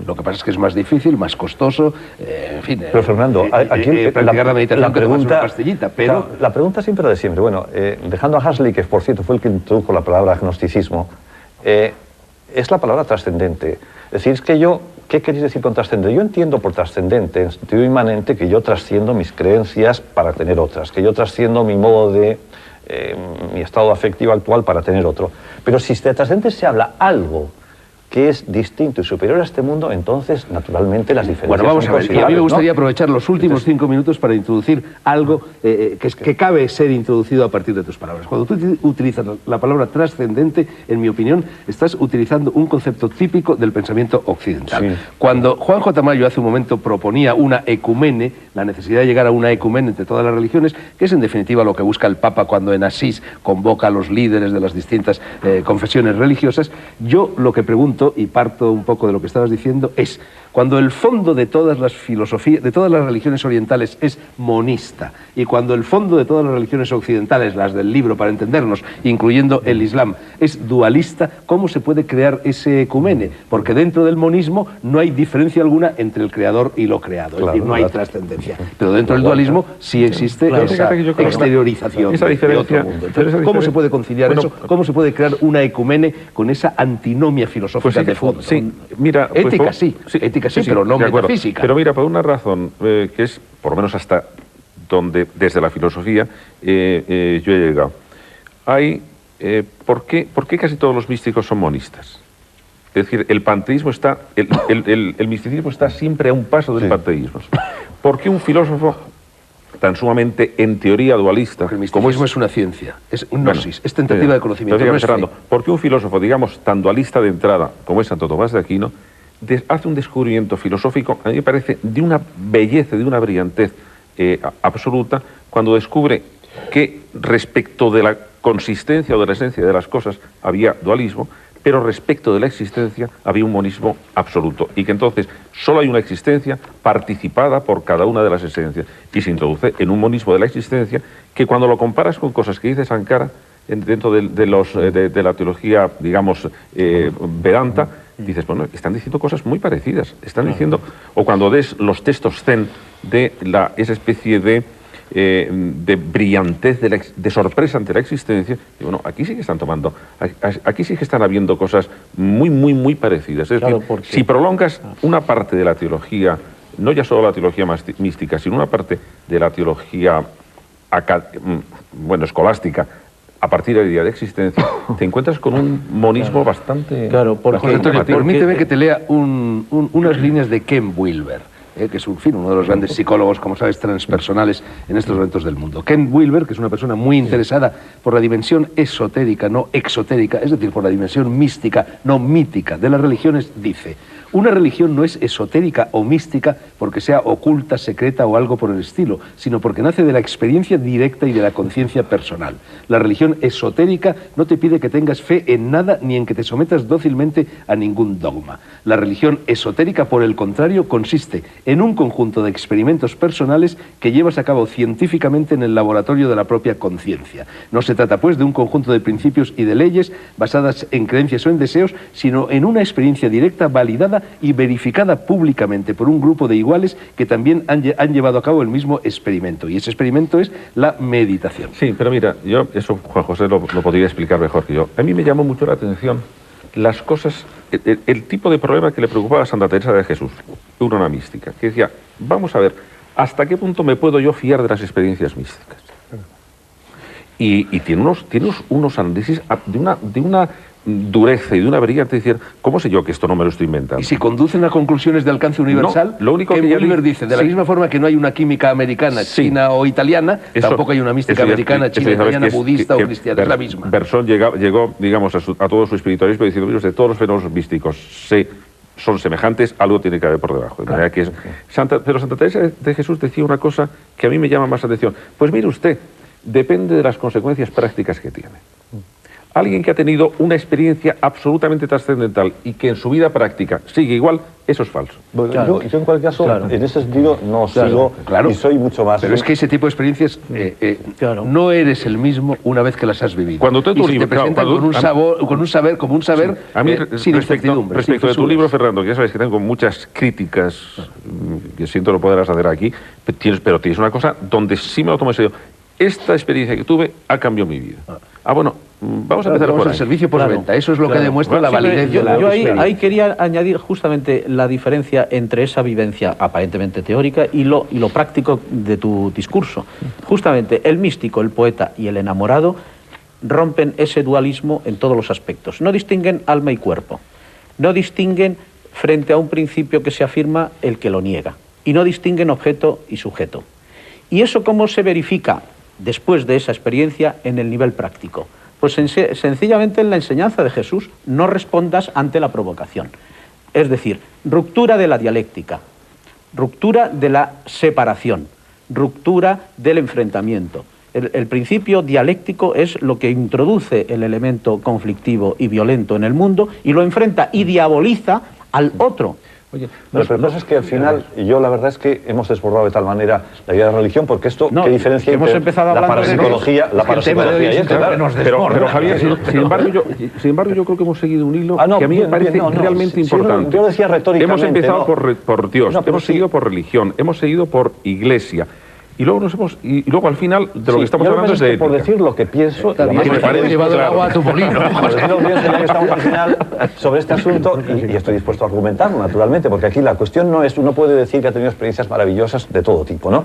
Lo que pasa es que es más difícil, más costoso, en fin. Pero Fernando, aquí practicar la meditación que tomas una pastillita, pero... Claro, la pregunta siempre de siempre, bueno, dejando a Huxley, que por cierto fue el que introdujo la palabra agnosticismo, es la palabra trascendente. Es decir, es que ¿qué queréis decir con trascendente? Yo entiendo por trascendente, en sentido inmanente, que yo trasciendo mis creencias para tener otras, que yo trasciendo mi modo de... mi estado afectivo actual para tener otro. Pero si de trascendente se habla algo que es distinto y superior a este mundo, entonces, naturalmente, las diferencias Bueno, vamos a ver, y a mí me gustaría aprovechar los últimos Entonces, 5 minutos para introducir algo que cabe ser introducido a partir de tus palabras. Cuando tú utilizas la palabra trascendente, en mi opinión, estás utilizando un concepto típico del pensamiento occidental. Sí. Cuando Juanjo Tamayo hace un momento proponía una ecumene, la necesidad de llegar a una ecumene entre todas las religiones, que es en definitiva lo que busca el Papa cuando en Asís convoca a los líderes de las distintas confesiones religiosas, yo lo que pregunto, y parto un poco de lo que estabas diciendo, es cuando el fondo de todas las filosofías, de todas las religiones orientales es monista, y cuando el fondo de todas las religiones occidentales, las del libro para entendernos, incluyendo el Islam, es dualista, ¿cómo se puede crear ese ecumene? Porque dentro del monismo no hay diferencia alguna entre el creador y lo creado, es decir, no hay trascendencia. Pero dentro del dualismo sí existe esa exteriorización de otro mundo. Entonces, ¿cómo se puede conciliar eso? ¿Cómo se puede crear una ecumene con esa antinomia filosófica de fondo? Sí, mira, ética sí, ética sí, pero no metafísica. Pero mira, por una razón que es, por lo menos hasta donde, desde la filosofía, yo he llegado. ¿Por qué casi todos los místicos son monistas? Es decir, el panteísmo está, el misticismo está siempre a un paso del panteísmo. ¿Por qué un filósofo tan sumamente, en teoría, dualista? Porque el misticismo es una ciencia, es un gnosis, es tentativa de conocimiento. No es ¿por qué un filósofo, digamos, tan dualista de entrada como es Santo Tomás de Aquino, hace un descubrimiento filosófico, a mí me parece, de una belleza, de una brillantez absoluta, cuando descubre que respecto de la consistencia o de la esencia de las cosas había dualismo, pero respecto de la existencia había un monismo absoluto, y que entonces solo hay una existencia participada por cada una de las esencias, y se introduce en un monismo de la existencia que, cuando lo comparas con cosas que dice Sankara dentro de la teología, digamos, Vedanta, dices, bueno, están diciendo cosas muy parecidas, están diciendo, o cuando ves los textos zen de esa especie de brillantez, de sorpresa ante la existencia, y bueno, aquí sí que están tomando, aquí sí que están habiendo cosas muy parecidas. Es decir, si prolongas una parte de la teología, no ya solo la teología mística, sino una parte de la teología escolástica, a partir de la idea de existencia, te encuentras con un monismo bastante... Claro, porque permíteme que te lea unas líneas de Ken Wilber, que es uno de los grandes psicólogos, como sabes, transpersonales en estos momentos del mundo. Ken Wilber, que es una persona muy interesada por la dimensión esotérica, no exotérica, es decir, por la dimensión mística, no mítica, de las religiones, dice: una religión no es esotérica o mística porque sea oculta, secreta o algo por el estilo, sino porque nace de la experiencia directa y de la conciencia personal. La religión esotérica no te pide que tengas fe en nada ni en que te sometas dócilmente a ningún dogma. La religión esotérica, por el contrario, consiste en un conjunto de experimentos personales que llevas a cabo científicamente en el laboratorio de la propia conciencia. No se trata, pues, de un conjunto de principios y de leyes basadas en creencias o en deseos, sino en una experiencia directa, validada y verificada públicamente por un grupo de iguales que también han llevado a cabo el mismo experimento. Y ese experimento es la meditación. Sí, pero mira, eso Juan José lo podría explicar mejor que yo. A mí me llamó mucho la atención las cosas, el tipo de problema que le preocupaba a Santa Teresa de Jesús, una mística, que decía, vamos a ver, ¿hasta qué punto me puedo yo fiar de las experiencias místicas? Y tiene unos análisis de una dureza y de una brillante, decir, ¿cómo sé yo que esto no me lo estoy inventando? Y si conducen a conclusiones de alcance universal, lo único que Wilber dice, de la misma forma que no hay una química americana, china o italiana, tampoco hay una mística americana, china, italiana, budista o cristiana, es la misma. Bersón llegó, digamos, a todo su espiritualismo diciendo, de todos los fenómenos místicos son semejantes, algo tiene que haber por debajo. De manera que pero Santa Teresa de Jesús decía una cosa que a mí me llama más atención. Pues mire usted, depende de las consecuencias prácticas que tiene. Alguien que ha tenido una experiencia absolutamente trascendental y que en su vida práctica sigue igual, eso es falso. Bueno, yo en cualquier caso, en ese sentido, no sigo y soy mucho más... Pero es que ese tipo de experiencias, no eres el mismo una vez que las has vivido. Cuando tú en tu libro... te presentan con un saber a mí, sin incertidumbre. Respecto de tu libro, Fernando, que ya sabes que tengo muchas críticas, que siento no poderlas hacer aquí, pero tienes una cosa donde sí me lo tomo en serio. Esta experiencia que tuve ha cambiado mi vida. Bueno, vamos a empezar por ahí. El servicio postventa, eso es lo que demuestra la validez de la experiencia. Yo ahí quería añadir justamente la diferencia entre esa vivencia aparentemente teórica y lo práctico de tu discurso. Justamente el místico, el poeta y el enamorado rompen ese dualismo en todos los aspectos. No distinguen alma y cuerpo. No distinguen frente a un principio que se afirma el que lo niega. Y no distinguen objeto y sujeto. ¿Y eso cómo se verifica después de esa experiencia en el nivel práctico? Pues sencillamente en la enseñanza de Jesús: no respondas ante la provocación. Es decir, ruptura de la dialéctica, ruptura de la separación, ruptura del enfrentamiento. El principio dialéctico es lo que introduce el elemento conflictivo y violento en el mundo y lo enfrenta y diaboliza al otro. Oye, pero lo que pasa es que al final, yo la verdad es que hemos desbordado de tal manera la idea de religión, porque esto, ¿qué diferencia hemos empezado la parapsicología y esto? Pero Javier, sin embargo, yo creo que hemos seguido un hilo que a mí me parece realmente importante. Yo decía retóricamente. Hemos empezado por Dios, hemos seguido por religión, hemos seguido por iglesia. Y luego al final de lo que estamos hablando es de ética. Por decir lo que pienso, me parece llevado el agua a tu molino. Ya que estamos al final sobre este asunto, y estoy dispuesto a argumentarlo, naturalmente, porque aquí la cuestión no es, uno puede decir que ha tenido experiencias maravillosas de todo tipo, ¿no?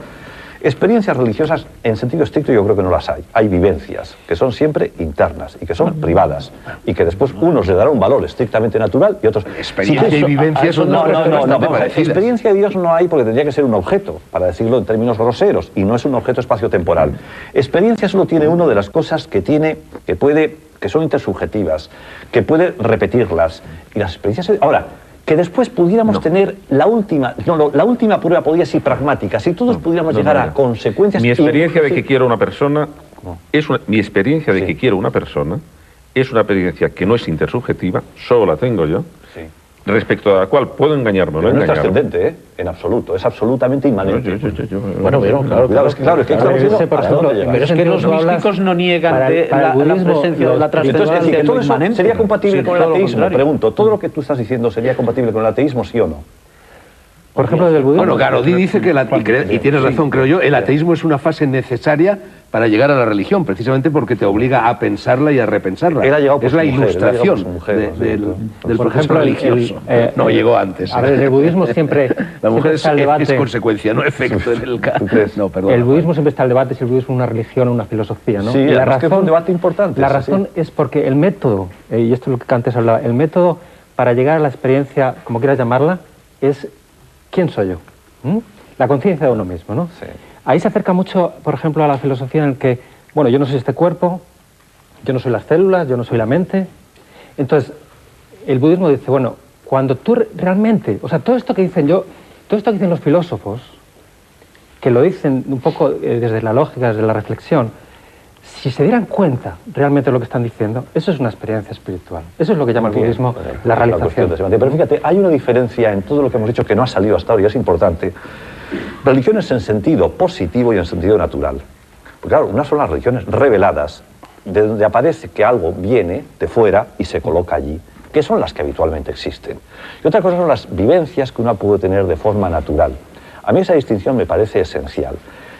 Experiencias religiosas, en sentido estricto, yo creo que no las hay. Hay vivencias, que son siempre internas y que son privadas, y que después unos le darán un valor estrictamente natural y otros... Experiencia y vivencia son no, bastante parecidas. experiencia de Dios no hay porque tendría que ser un objeto, para decirlo en términos groseros, y no es un objeto espacio-temporal. Experiencia solo tiene uno de las cosas que tiene, que son intersubjetivas, que puede repetirlas, y las experiencias... Ahora, que después pudiéramos tener la última prueba podría ser pragmática, si todos pudiéramos llegar a consecuencias... Mi experiencia de que quiero una persona mi experiencia de que quiero una persona es una experiencia que no es intersubjetiva, solo la tengo yo, respecto a la cual puedo engañarme o no engañarme. No es trascendente, ¿eh? En absoluto, es absolutamente inmanente. Bueno, claro, es que estamos pero es que los místicos no niegan la presencia de la trascendencia en lo inmanente. ¿Sería compatible con el ateísmo? Pregunto, ¿todo lo que tú estás diciendo sería compatible con el ateísmo, sí o no? Por ejemplo, del budismo. Bueno, Garodí dice que, y tienes razón, creo yo, el ateísmo es una fase necesaria para llegar a la religión, precisamente porque te obliga a pensarla y a repensarla. Es la ilustración del proceso religioso. No, llegó antes. A ver, el budismo siempre... La mujer es consecuencia, no efecto en el caso. No, perdón. El budismo siempre está al debate si el budismo es una religión o una filosofía, ¿no? Sí, y la razón, es un debate importante. La razón es porque el método, y esto es lo que antes hablaba, el método para llegar a la experiencia, como quieras llamarla, es ¿quién soy yo? La conciencia de uno mismo, ¿no? Sí. Ahí se acerca mucho, por ejemplo, a la filosofía en el que, bueno, yo no soy este cuerpo, yo no soy las células, yo no soy la mente. Entonces, el budismo dice, bueno, cuando tú realmente, o sea, todo esto que dicen los filósofos, que lo dicen un poco desde la lógica, desde la reflexión, si se dieran cuenta realmente de lo que están diciendo, eso es una experiencia espiritual. Eso es lo que llama el budismo la realización. Pero fíjate, hay una diferencia en todo lo que hemos dicho que no ha salido hasta ahora y es importante. Religiones en sentido positivo y en sentido natural. Porque claro, unas son las religiones reveladas, de donde aparece que algo viene de fuera y se coloca allí, que son las que habitualmente existen. Y otra cosa son las vivencias que uno puede tener de forma natural. A mí esa distinción me parece esencial.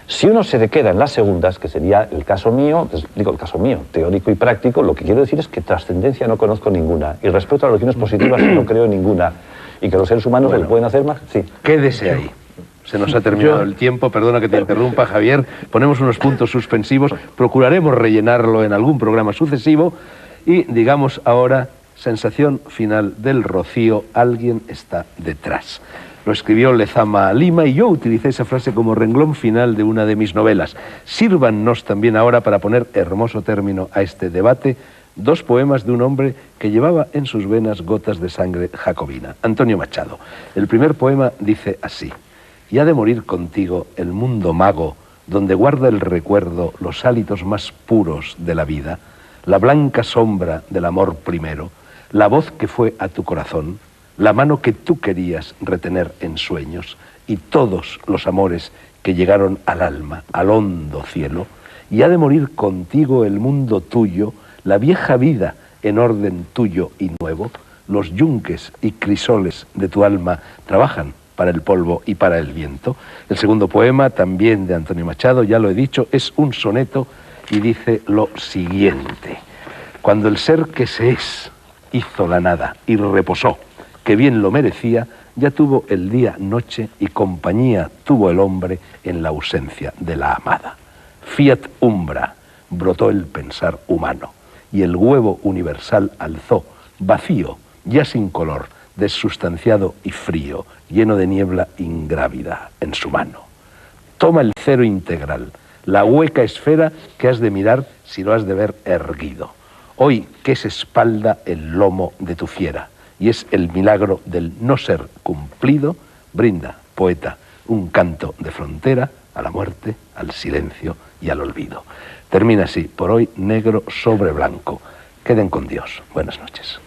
Si uno se queda en las segundas, que sería el caso mío, digo el caso mío, teórico y práctico, lo que quiero decir es que trascendencia no conozco ninguna. Y respecto a las religiones positivas no creo en ninguna. Y que los seres humanos lo pueden hacer más, sí. Quédese ahí. Se nos ha terminado el tiempo, perdona que te interrumpa, Javier. Ponemos unos puntos suspensivos, procuraremos rellenarlo en algún programa sucesivo. Y digamos ahora, sensación final del Rocío, alguien está detrás. Lo escribió Lezama Lima y yo utilicé esa frase como renglón final de una de mis novelas. Sírvannos también ahora para poner hermoso término a este debate dos poemas de un hombre que llevaba en sus venas gotas de sangre jacobina, Antonio Machado. El primer poema dice así: y ha de morir contigo el mundo mago, donde guarda el recuerdo los hálitos más puros de la vida, la blanca sombra del amor primero, la voz que fue a tu corazón, la mano que tú querías retener en sueños, y todos los amores que llegaron al alma, al hondo cielo, y ha de morir contigo el mundo tuyo, la vieja vida en orden tuyo y nuevo, los yunques y crisoles de tu alma trabajan para el polvo y para el viento. El segundo poema, también de Antonio Machado, ya lo he dicho, es un soneto y dice lo siguiente: cuando el ser que se es hizo la nada y reposó, que bien lo merecía, ya tuvo el día noche y compañía tuvo el hombre en la ausencia de la amada. Fiat umbra, brotó el pensar humano, y el huevo universal alzó, vacío, ya sin color, desustanciado y frío, lleno de niebla ingrávida en su mano. Toma el cero integral, la hueca esfera que has de mirar si lo has de ver erguido. Hoy que es espalda el lomo de tu fiera, y es el milagro del no ser cumplido, brinda, poeta, un canto de frontera a la muerte, al silencio y al olvido. Termina así, por hoy, negro sobre blanco. Queden con Dios. Buenas noches.